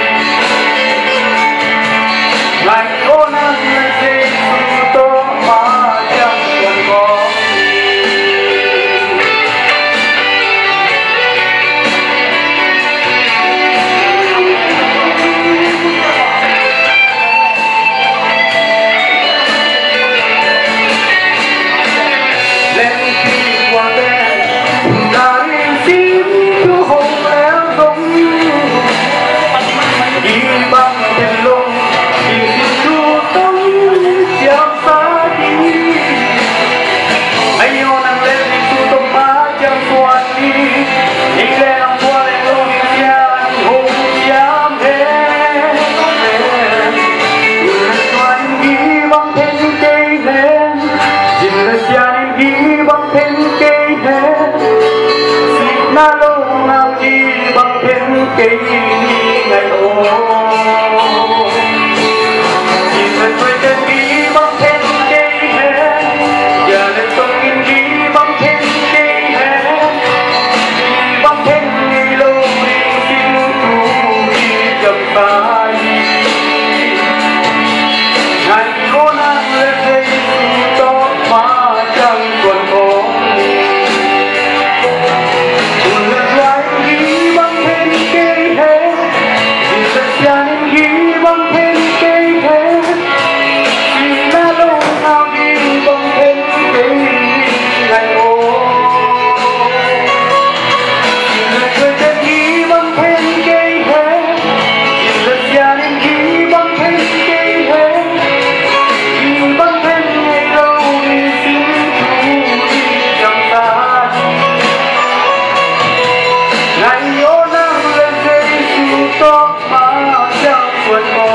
Speaker 7: lại ô nắng lên dây to mà chẳng còn có lên khi qua bên băng trên lông nhìn chu tâm chạm xa đi anh yêu nàng lên đi chu tâm má chẳng xoan đi nhìn lên nàng qua lên lông đi cha hùng dám hết nhìn xoan đi băng thêm cây lên nhìn lên cha đi băng thêm cây lên xin na lông nàng đi băng thêm cây ngày ô nhìn lên quê trên đi băng thêm cây hè giờ lên sông yên đi băng thêm cây hè băng thêm ngày lâu đi xin thu đi chậm tay ngày cô nắng lên dây to mà chẳng còn có tuôn lên xoay đi băng thêm cây hè chẳng ghi băng thêm cây hè vì na lâu nào đi băng thêm cây ngày ô vì là người ta ghi băng thêm cây hè vì là gia đình ghi băng thêm cây hè vì băng thêm ngày lâu đi xin thu đi chẳng ta ngày ô nắng lên dây dù to chẳng quên có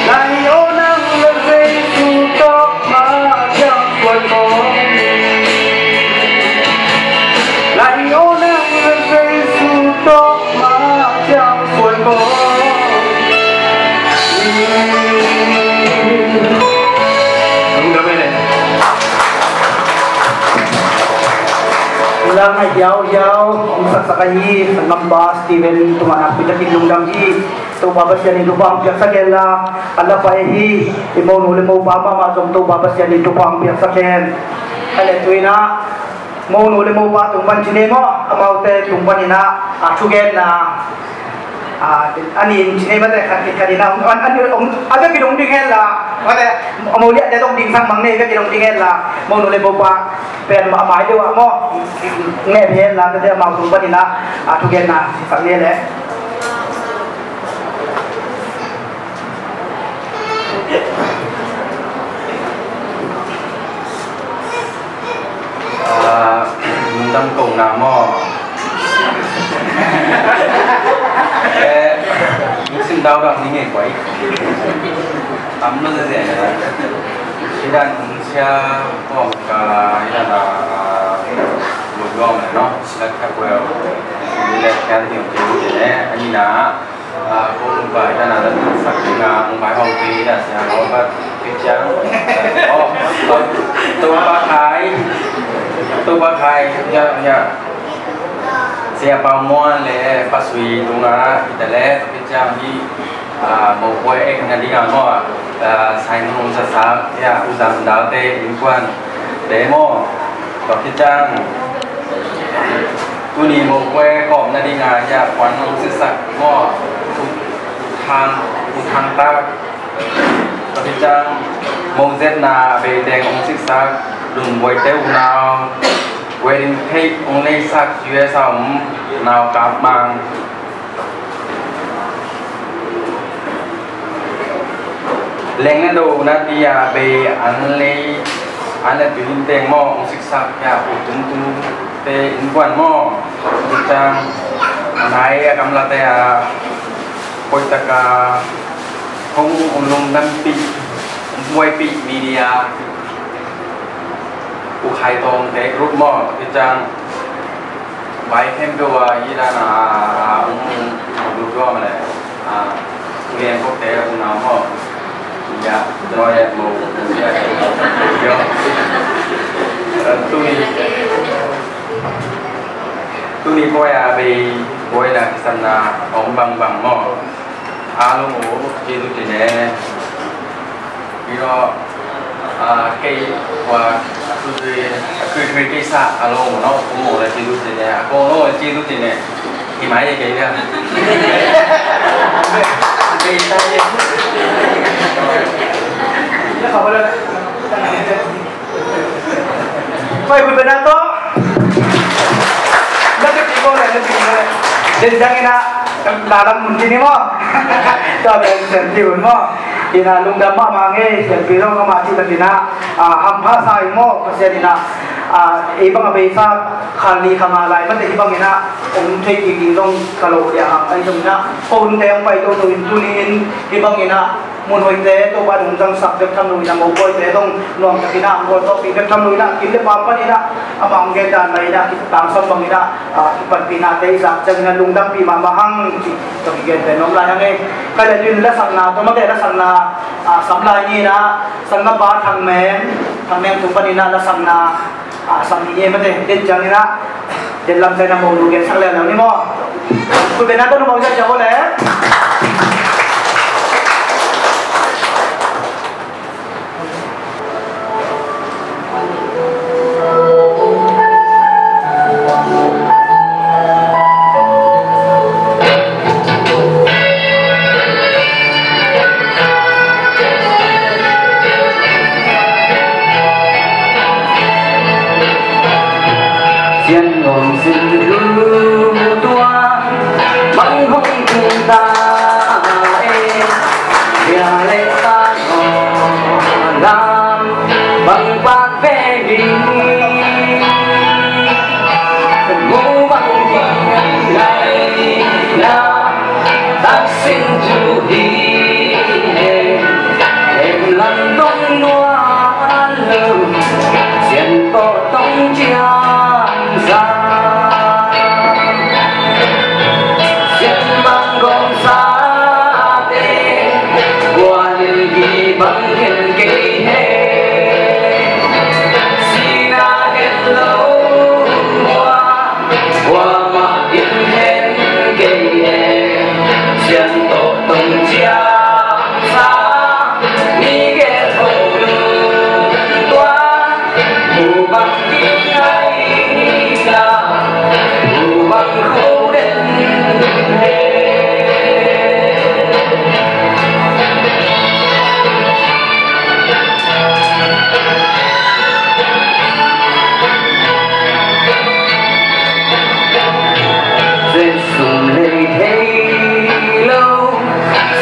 Speaker 7: ngày ô nắng lên dây dù to mà chẳng quên có ngày ô nắng lên dây dù to mà chẳng quên có đúng đó bên này
Speaker 9: lang ay yaw ang sasakayi ang namba Steven tumanak pitakin lungdam hi to babas yan ito pang piyasaken la ala pa hi imaw nuli mo pama masong to babas yan ito pang piyasaken aletwina mo nuli mo pa tungpan chine mo amaw te tungpan ina atugen na ani chine ba te kanina aga kidong dingel la mate amaw liat te tong ding sang mangne ga kidong dingel la mo nuli mo pa pen ma mai dewa mo nghe bien là cái màu tùng bên na thu gen na phải nghe đấy
Speaker 4: đang cùng nào mò xin đau đằng đi nghề quấy tắm nó dễ dễ dan usia kok ini ada belum no silakan gue lihat kan yang jadi ini na cũng vậy cho nên là sắc không phải không phí là sẽ nói với cái trắng tôi bác hai nha sẽ bao mua lệ phát suy đúng là ít lệ cái trắng đi một quay em nhà đi làm mà sai nông sản sản ya usaha đào tê liên quan để mua và cái trắng tôi đi một quay cọp nhà đi ngài ya quán nông sản sản mua thang ta và cái trang mong rất là về đèn ông xích xác đừng quay téo nào wedding cake ông lấy sắc chưa xong nào cặp mang lên đồ nát đi à về anh lấy tuyến đèn mò ông xích xác ya tung tê in quan mò cái trang này cầm là tê coi ta cả không lùng đâm pi môi pi media u khai tông để group mò cái trang bài thêm đồ gì là ông group đó mà này nghe quốc tế ông nào mò dạ rồi một tôi đi coi vì coi là cái sân ông bằng mò alo ngủ chỉ lúc gì nè vì đó cây và cười cây sa alo mà nó cũng ngủ là chỉ lúc gì nè cô nó chỉ lúc gì nè thì máy vậy kìa cây ta gì nó không có đâu
Speaker 9: vậy mình bên đó nó cái cô này nó gì này đến jangan nak dalam mungkin ni mo, so sensitif mo. Ina lungdam mak mangai, senpirong kamati tadi na hampa sai mo, pasal ina ibang abisa kali kamalai, macam ibang ina thei kikirong kalau dia ay ina phone tayong pai to tunin ibang ina mun hoi te to ba dung jang sak dek tham lui na mo boy te dong nuam takina mo to pi dek tham lui na kin le pa pa ni na amang ge dan mai na ki tam som bang ina pan pina te sak jang na lungdam pi ma mahang to ki gen te nom la yang e kala din la sang na to ma te la sang na sam lai ni na sang na ba thang men tu pa ni na la sang na sang ni ma te den jang ni na den lam te na mo lu ge sang le ni mo ku be na to no mo ja ja le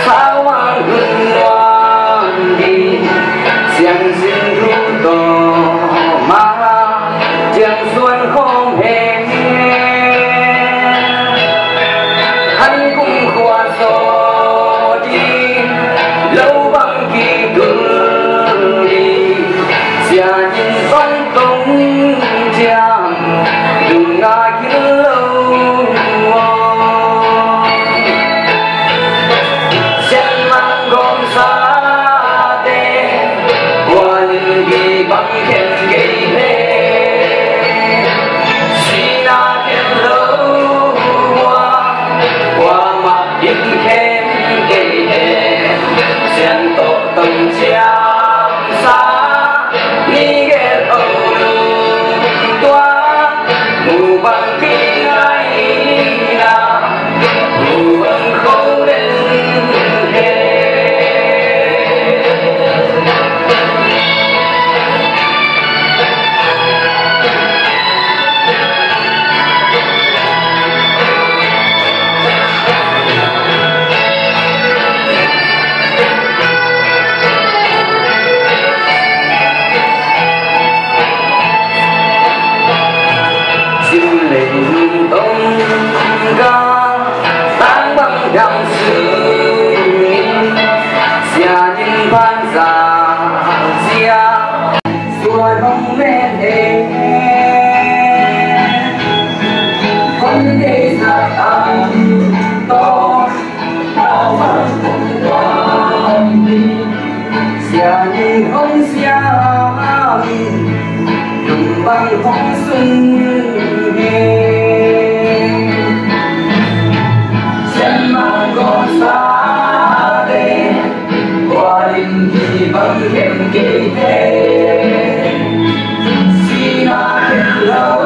Speaker 9: sao
Speaker 10: yang sương gia đình ban già gia xuân hồng lên đêm con đi ra tận to mà không quan đi gia đình không gia đừng bằng phong xuân xem mà còn xa đây qua đêm thì vẫn thêm kỳ thế xin hãy lâu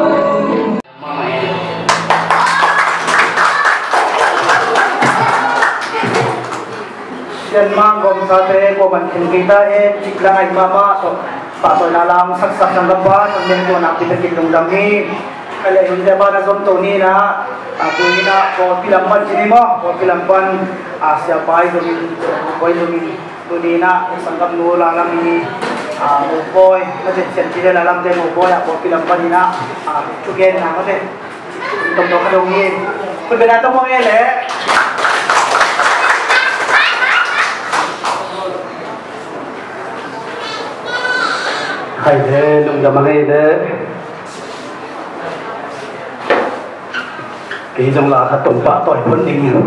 Speaker 9: Yan mang gom sate ko man kita ciklang ay mama so pato na lang saksak ng gamba sa mendo na pitakilong dami kala hindi ba na gom to ni na tuwi na ko pilampan sini mo ko pilampan asya pai dumi na sanggam nula lang ni muboy kasi sentila na lang din muboy ko pilampan ni na tugen na kasi itong to kadungin kung binato mo ele hay thế đừng gặp ngay thế cái dòng là thật tổng bạ tỏi quân đình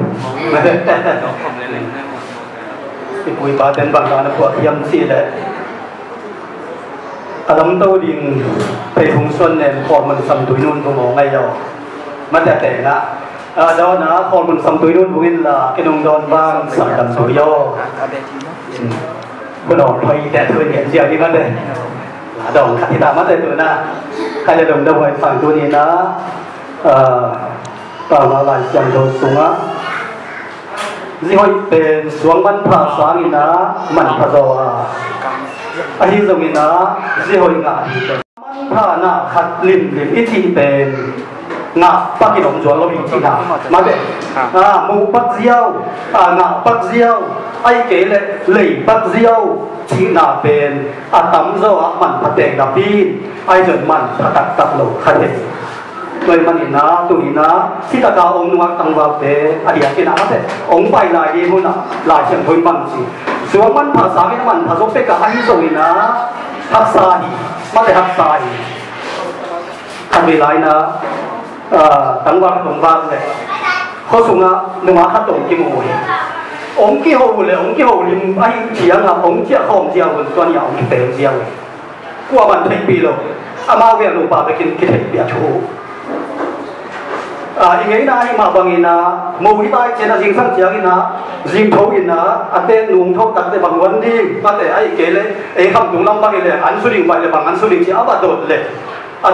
Speaker 9: cái bùi ba tên bằng là của thiam si đấy lâm tâu đình thầy hùng xuân này còn mình sầm túi nôn của mỏ ngay rồi mất đẹp tệ nè đó nó còn mình sầm túi nôn của mình là cái đồng đòn vang sầm đầm túi do cái đồng thay đẹp hơn hiện giờ đi mất đây đồng khát thì ta mất rồi tụi na khai là đồng đâu phải phản tôi đi nó tao mà lại chẳng đồ xuống á gì hỏi về xuống văn phà xóa đi nó mặn phà rồi ai dùng đi nó gì hỏi ngã đi văn phà na khát lim ít thì về ngã bắt cái đồng chuột lo bị chi nào mà để mù bắt diêu ngã bắt diêu ai kể lại lì bắt diêu chỉ là bên tắm rồi mình phát triển là pin ai rồi mình phát đặt lộ khai thế rồi mình nó tụi nó khi ta cao ông nuôi tăng vào để đi cái nào thế ông bay lại đi muốn lại chẳng thôi bằng gì xuống mình thả sáng cái mình thả xuống tất cả ai rồi nó hấp sai mà để hấp sai thành vì lại nó tăng vào đồng vào này có xuống á nhưng mà hát tổng kim mùi ông kia hồ lim anh chiang là ông chia không chiang vẫn còn nhiều cái tiền chiang qua bàn thấy bị rồi mà về lục bà cái thấy bị chú ý nghĩ này mà bằng in mùi tai trên là riêng sang chiang in riêng thấu in tên nuông thấu đặt để bằng vấn đi mà để ai kể lấy ấy không đúng lắm bằng cái này ăn số điện vậy là bằng ăn số điện chỉ áp đột lên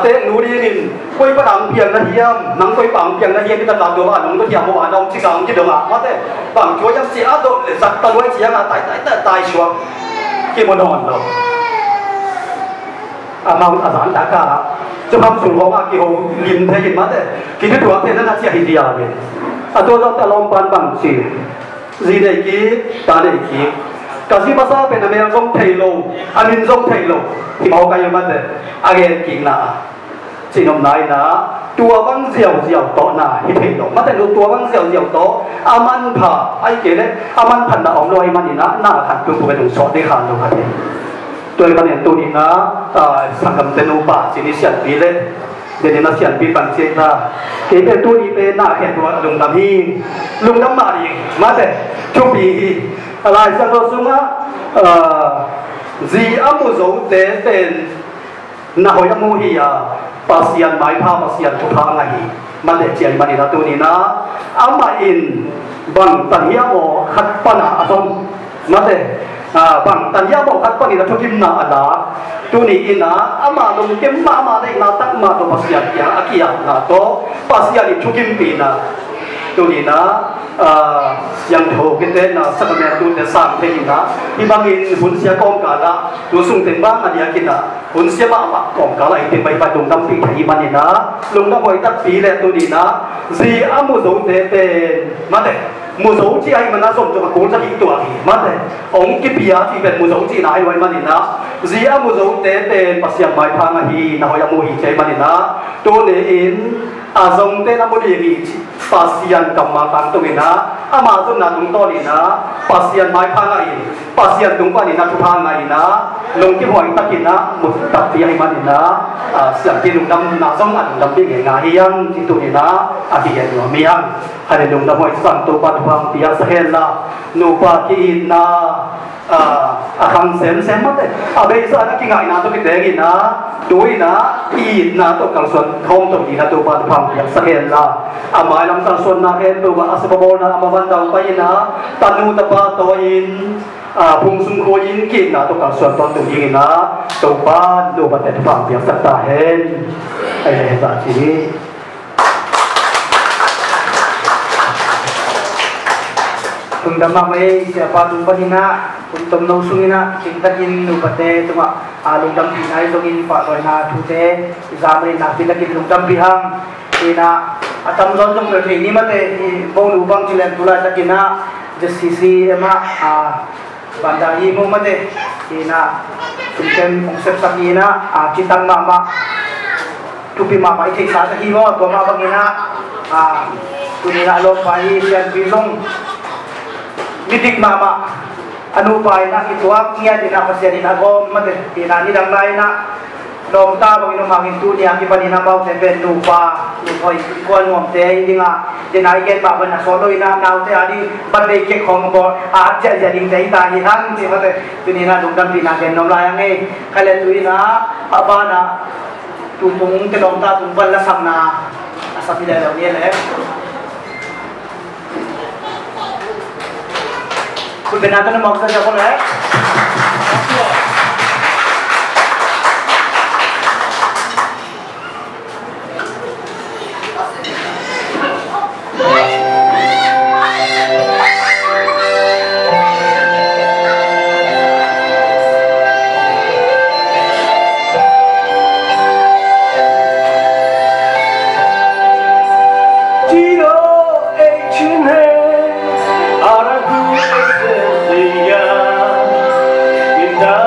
Speaker 9: tên núi đi nhìn quay bắt đằng biển là hiếm nắng quay bằng biển là hiếm kita làm đồ ăn nó có hiếm mà nó chỉ làm chỉ được mà thế bằng chúa chẳng chỉ áp đột để giặt tao nuôi chỉ là tại xuống khi mà ngon đâu mong giản đã cả cho không sủng hong kia hồ lim thế gì mà thế khi cái tuổi thế nó chỉ hay gì à vậy tôi ta lòng bằng gì đây kia ta đây kia cả sĩ bác sĩ bên này mình giống thầy lô, anh mình giống thầy lô, thì mau cái gì mà thế, anh em kinh là, chỉ hôm nay là tua vắng diều to na, thì thầy lô, mà thầy lô tua vắng diều to, aman phà, ai kể đấy, aman phật là ông lôi mà đi na khát chúng tôi dùng sọt để khát luôn hả thế, tôi bên này tôi đi na, sang cầm tên ông bà, chỉ đi xem bí lên, để đi na xem bí bằng chuyện ta, cái bên tôi đi bên na khen tôi lùng đam mà đi, mà thế, chụp bí lại sang đó xuống á gì âm dấu tế tên na hồi âm hi pasian mai pha pasian thu pha ngay mà để chuyện mà đi là tôi đi na âm mà in bằng tận hiệp bộ khát pan à xong mà để bằng tận hiệp bộ khát pan đi là thu kim na ada tôi đi in na âm mà đồng kim mà đây là tắc mà tôi pasian kia kia là to pasian đi thu kim pin na tôi đi na yang thô cái tên là sắc mẹ tôi để sang thế na thì bằng in huấn xe con cả đó tôi sung tiền bang anh ấy kia na huấn xe bác con cả lại tiền bay bay đồng tâm phi thấy bằng na lùng nó hỏi tắt phi lên tôi đi na gì ám một dấu tên mà đấy มูโซจีไอ้มันน่าสมจะมาโกนจะกินตัวกี่มาแต่องค์กิปิยาที่เป็นมูโซจีนายไว้มันนี่นะจีอามูโซเตเป็นปัสยามไม้พังฮีนะฮอยามูฮีเจมันนี่นะตัวเนอินอาซงเตนอามูดีฮีปัสยามกรรมการตัวนี้นะอามาตุนาตุงตัวนี้นะปัสยามไม้พังฮีปัสยามตุงปานี่นะทุกทางไงนะลงที่หอยตะกินนะมุดตัดที่ไอ้มันนี่นะเสียงที่ลุงดำนาซงอันดำที่เงาเฮียงที่ตัวนี้นะอาทิตย์นี้มียังให้ลุงดำหอยสั่งตัวปัดฟังที่อาเซนละนูปากีนะคังเซมมาเตะอาเบย์สันกิงไงนะตัวกิเดกินะตัวนะอีนะตัวกังส่วนทองตัวนี้นะตัวปัดฟังที่อาเซนละอามาลำกังส่วนนะเห็นตัวอาสบโบนะอามาวันดาวไปนะตันูตะปาตัวอินพุงสุงโคยินกินนะตัวกังส่วนตอนตัวนี้นะตัวบ้านตัวปัดแต่ฟังที่อาสัตตาเห็นไอ้เหตุที่นี้คุณดำมาไม่เสียปาตุบันินะคุณตมโนสุงินะจิงตักินนุปเตตุมาลุงดำปีนายสุงินปาตอยนาทุเตจามรินาพิลกินลุงดำปีหังทีนะอาตมร้อนจงเกิดที่นี่มาเตบงลูบังจิเลนตุลาจักินะจะซีเอมาบันดาลีมุมาเตทีนะคุณเต็มองเซปสักีนะจิตังมาทุปีมาไปที่สาตะกีโมตัวมาบังนะคุณนี่นะลงไปเรียนปีลงmitik mama anu pai na ituak nia dina pasien dina gom mate dina ni dang lai na dom ta bang ino mangin tu ni aki pani na bau temben lupa lupoi kuan ngom te dinga dina igen ba ban na solo ina nau te adi ban be ke khong bo a ja ja ding dai ta ni hang ti mate tu ni na dum dam dina gen nom lai ang e kale tu ina abana tu tung te dom ta tung ban la sam na asa pi la ni leคุณเป็นนักการเมืองจะคนไหน
Speaker 8: Da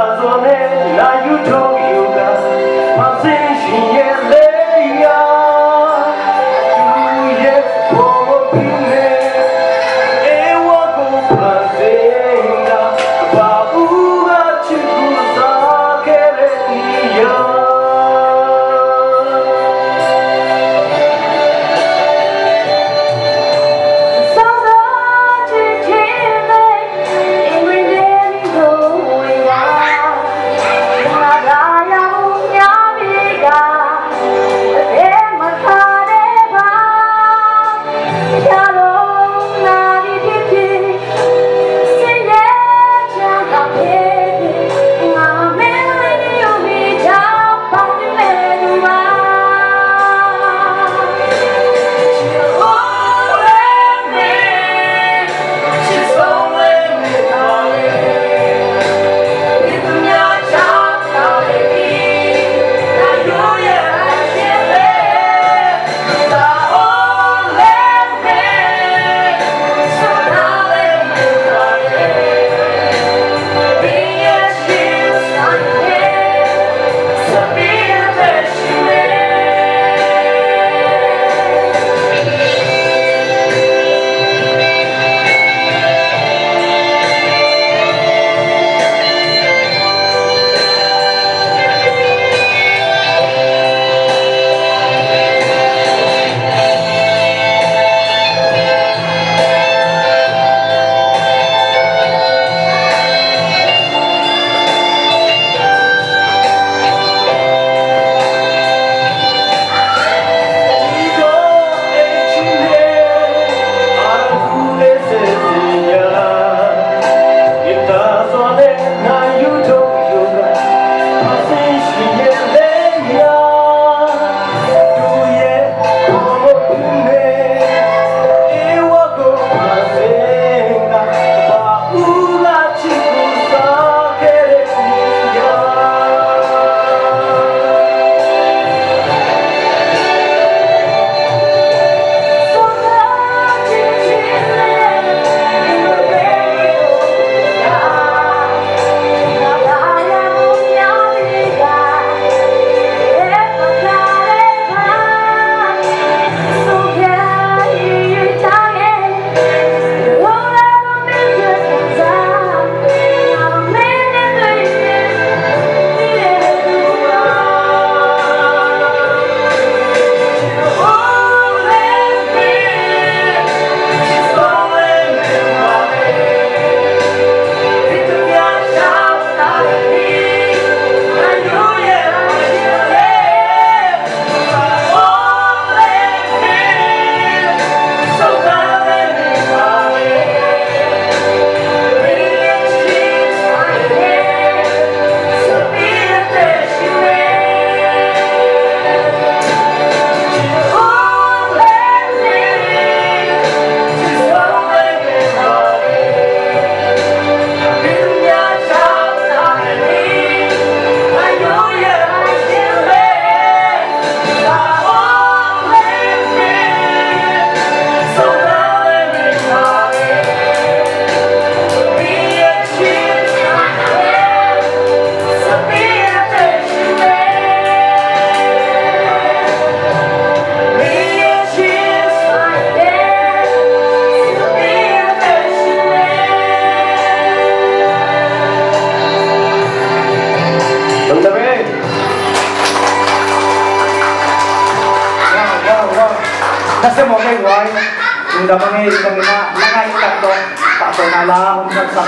Speaker 9: yung damang kami na nangay tatlo pato na lang kung sa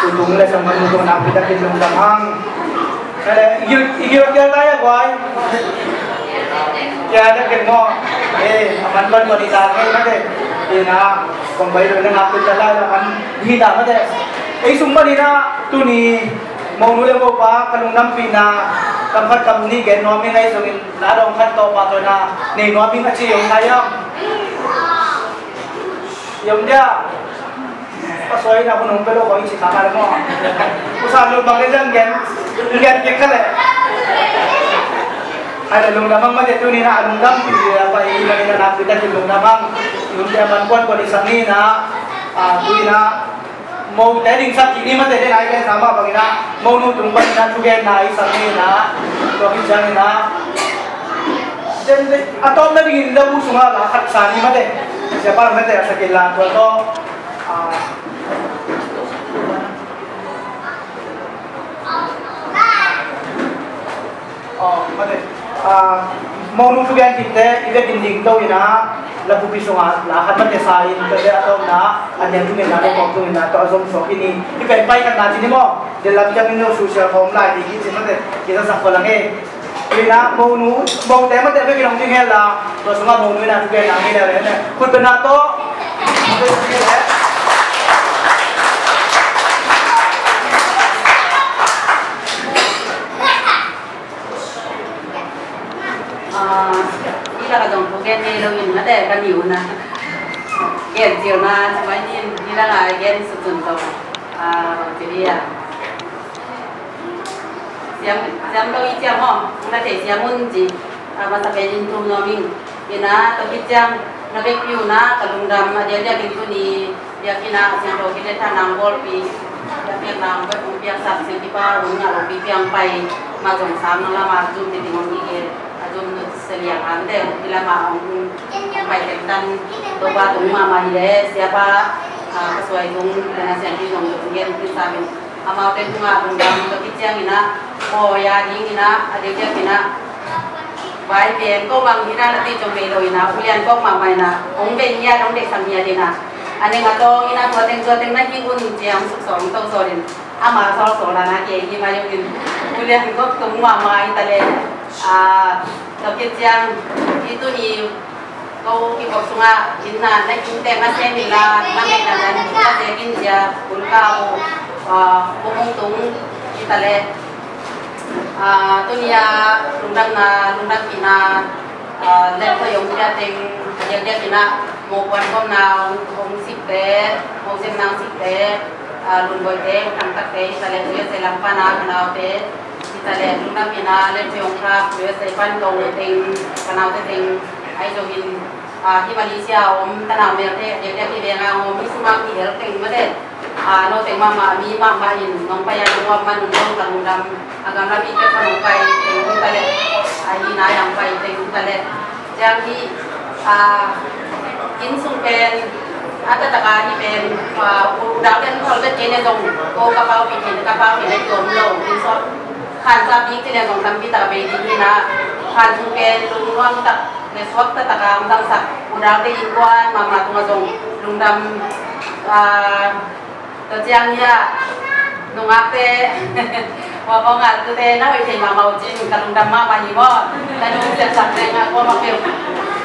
Speaker 9: tulong nila sa manutong na pitakin yung damang igirot kaya tayo boy kaya nakin mo aman mo di sakay mate na kung bayo na ngapit talaga kan hita mate sumba nina tu ni mau nule mo pa kalungnam pina kampat kamni gen nomi ngai sungin ladong khat to pa to na nei nomi ngachi yung sayang yung dia pasoy na kunong pelo ko isi kakal mo usalo bang gen ke kale ada lung damang mate tu ni na alung dam dia pa ilagay na napita yung lung damang yung dia man kon ko isangin na tu na mau tadi saat ini mah tadi naik sama bagaimana mau nutung banyak juga naik sama na kalau bicara na dan atau nabi ini dah busuh lah hak sani mah teh siapa mah teh sekilas atau mah teh mau nutung yang kita dinding tahu ya labu pisongan lahat mate sain kaya atau na adyan tumin na ko na to azom so ini ipay kan natin mo de labi kami no social home life di kitchen mate kita sa ko lang ina mo nu mo te mate be kilong ting hela to sunga mo nu na tuge na hela ne kut na to
Speaker 5: là dòng phố gen này lâu nhìn nó để cái nhiều nè gen chiều na mấy nhìn như là gen sụt sụt dòng chỉ đi xem đâu ít xem không là thể xem muốn gì mà tập về nhìn chung nó mình thì na tập ít xem nó biết view na cái lùng đầm mà dia cái tu ni dia kena xem đâu cái thằng nam bol pi dia piang nam cái cũng piang sập xem tiba rumah lo pi piang pai mà dòng sam nó là mà zoom thì mong gì cái zoom seliang ante bila mau baik dan doa tunggu mama ile siapa sesuai tung dan nasihat tung mungkin kita min amal tengah tunggang kecil ina oh ya ina ada je ina baik bien ko bang ina nanti coba lo ina ulian ko mama ina ong ben ya dong dek samia dina ane ngato ina tua teng na hiun jam song tau sorin amal sol lana ke hi mayu din ulian ko tunggu mama itale tapi yang itu ni kau ikut sungai jinna naik kita masih mila naik dan kita jadi dia ulkau umum tung kita le tu ni ya lundang kina lepas yang dia teng dia kina mau buat kau nau sipe mau senang sipe lundoi teh angkat teh kita le dia selampan nak teh kita lihat luna pina lihat tiongkok juga sepan kau ting kenal ting ayo jogin di Malaysia tanah merah jadi kita om semua kita ting mana no ting mama mi mama ini nong payah nong man nong kalundam agam rapi kita nong payah ting kita lihat ayi na yang payah ting kita lihat jadi insumpen atau tak kali pen udah kan kalau kita dong kau kapal pinjam itu lo insop kan sabi kita yang kami tak beli na kan mungkin lungwang tak neswak tak takam tak sak udah te ikuan mama tu ngajong lungdam terjangnya nungate wabong ngat tu te na wei mama ujin kan lungdam mama ni mo dan siap sampai aku mampir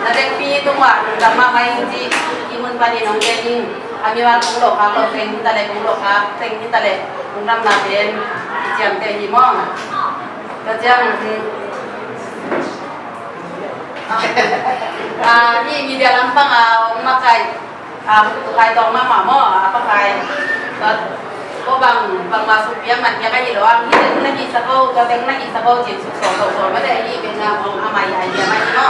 Speaker 5: nanti pi tu mah lungdam mama inji imun pani nong kening kami wan kulok kalau teng kita le kulok teng kita le lungdam na ben jam te ni mo kerjaan ini media lampang makai kai tong mama mo apa kai ko bang masuk yang man yang kai doang ini lagi sako ko teng lagi sako jin suk so ma dai ini benga ong amai ai dia mai no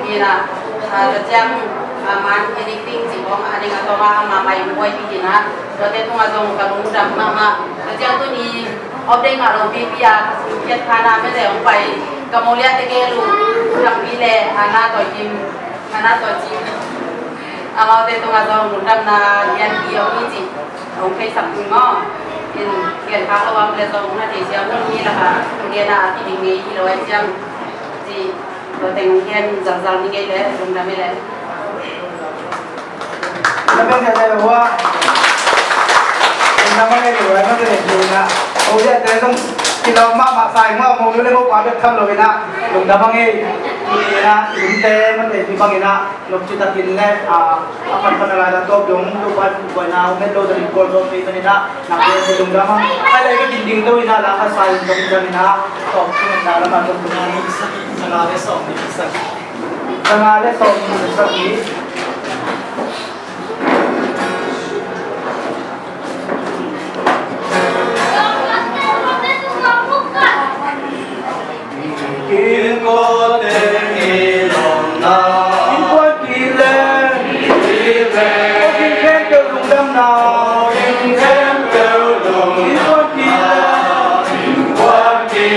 Speaker 5: ni na kerjaan man editing si bong ada atau mamai boy bikina dote tu ngajong kalung dam mama kerjaan tu ni obeng alo bibia kiat kana me de pai kamulia tege lu dam bile ana to jim amau te tu ngajong dam na yan ki o ji ong kai sam mo in kian ka lo am le to na ti sia no ni la ha ni na ti ding ni lo jam ji do teng kian zal ni ge le dum dam le
Speaker 9: bên nhà này hoa năm nay thì nó sẽ được na ôi giờ thế xong khi nó mà xài mà mong lên một quả được thăm rồi na đúng đã bằng nghe thì na đúng thế mình để thì bằng nghe na lúc chúng ta tin lên phần là đã tốt đúng lúc bài nào mấy lô thì còn rồi thì mình na nằm đây thì đúng đã bằng hay là cái tình tôi na là xài đúng cho mình na tốt cho mình na là mà đúng là để sống đi sắc là để sống đi sắc đi
Speaker 8: Kim có tên kỳ lòng nào
Speaker 9: Kim quan kỳ lên Có kim khen kêu lùng đâm nào
Speaker 8: Kim khen kêu lùng
Speaker 9: Kim quan kỳ lên
Speaker 8: Kim quan kỳ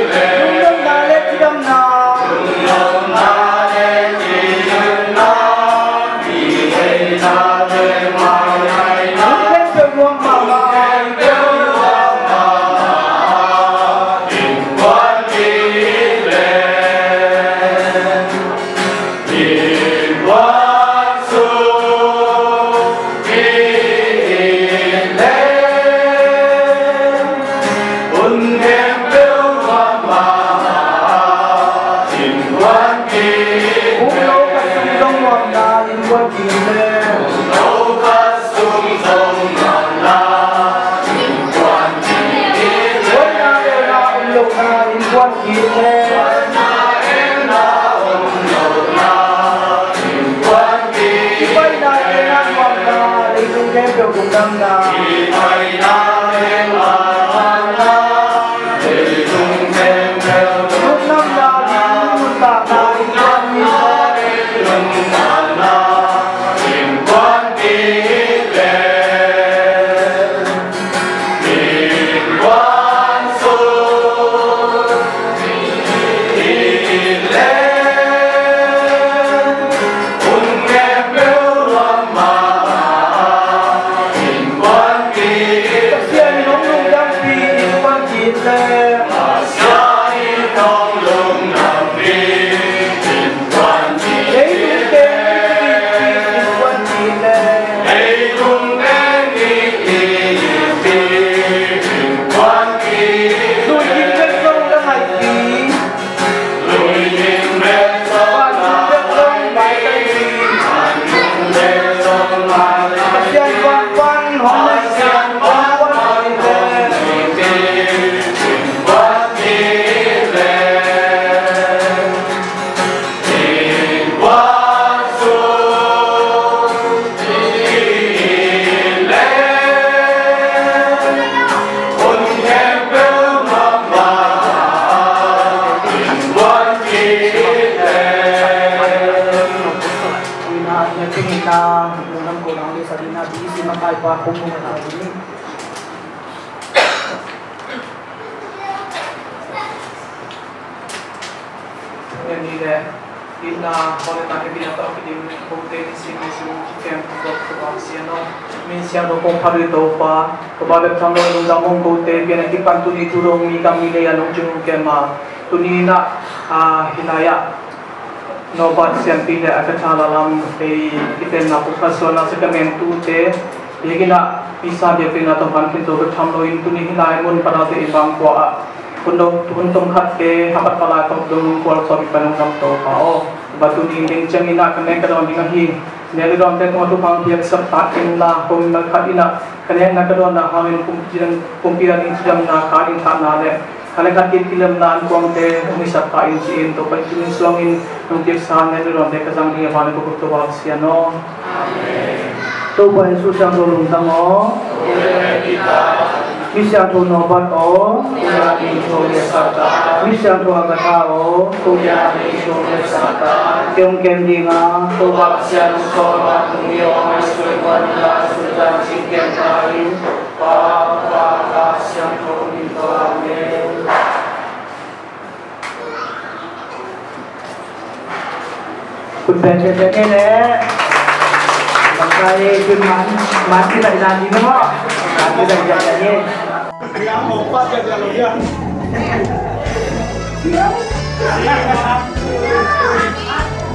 Speaker 8: lên
Speaker 9: Lùng đâm nào lên chi đâm nào
Speaker 8: Lùng đâm nào lên chi đâm nào Vì hay ta lên mai hay
Speaker 9: Kim khen kêu luông mà Kepada kami lunggang mengkote biar kita tuni turun mi kami le yang jung kema tuni nak hilaya nobat siang pilih akan dalam kita nak profesional sekemen tu te jadi nak bisa dia kena tempat kita bertamloin tuni hilaya mun pada te ibang kuah untuk kat ke habat pala kau dong kual sobi panungam to pao batu ni lencang ina kena kadang dengan hi Neli dong te tuan tukang dia serta inlah kau nak ina kena nak kadang nak hamin kumpiran ini sudah nak kain tak nak le kalian katin film nan kuang te umisap kain ciin to pai ciin selongin nungkir san neli dong te kasang dia mana kau tu bawa siano tu pai susah dorong tango bisa tu nobat o kuya itu lesata bisa tu agata o kuya itu lesata tiong kendinga tu baksian solat nio mesui wanita sudah ciken kain pa baksian tu itu aminคุณเป็นเช่นนี้แหละบางใครคือมันที่ไหนนานดีมั้งที่ไหนอย่างนี้yang opat jadi kalau dia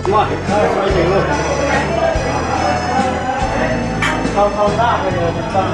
Speaker 9: wah saya
Speaker 7: เขาหน้าไปเลยมันต้อง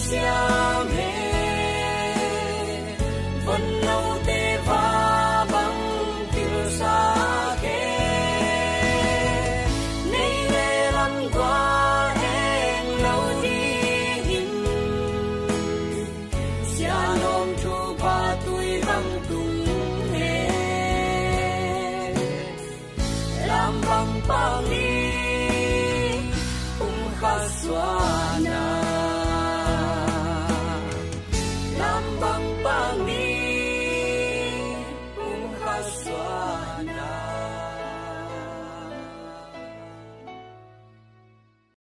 Speaker 8: xiam he vẫn lâu tê va bằng tiêu xa kê nay lê lắm qua em lâu đi hình xa nôm thu ba tuổi bằng tung he làm bằng bao ly khá xóa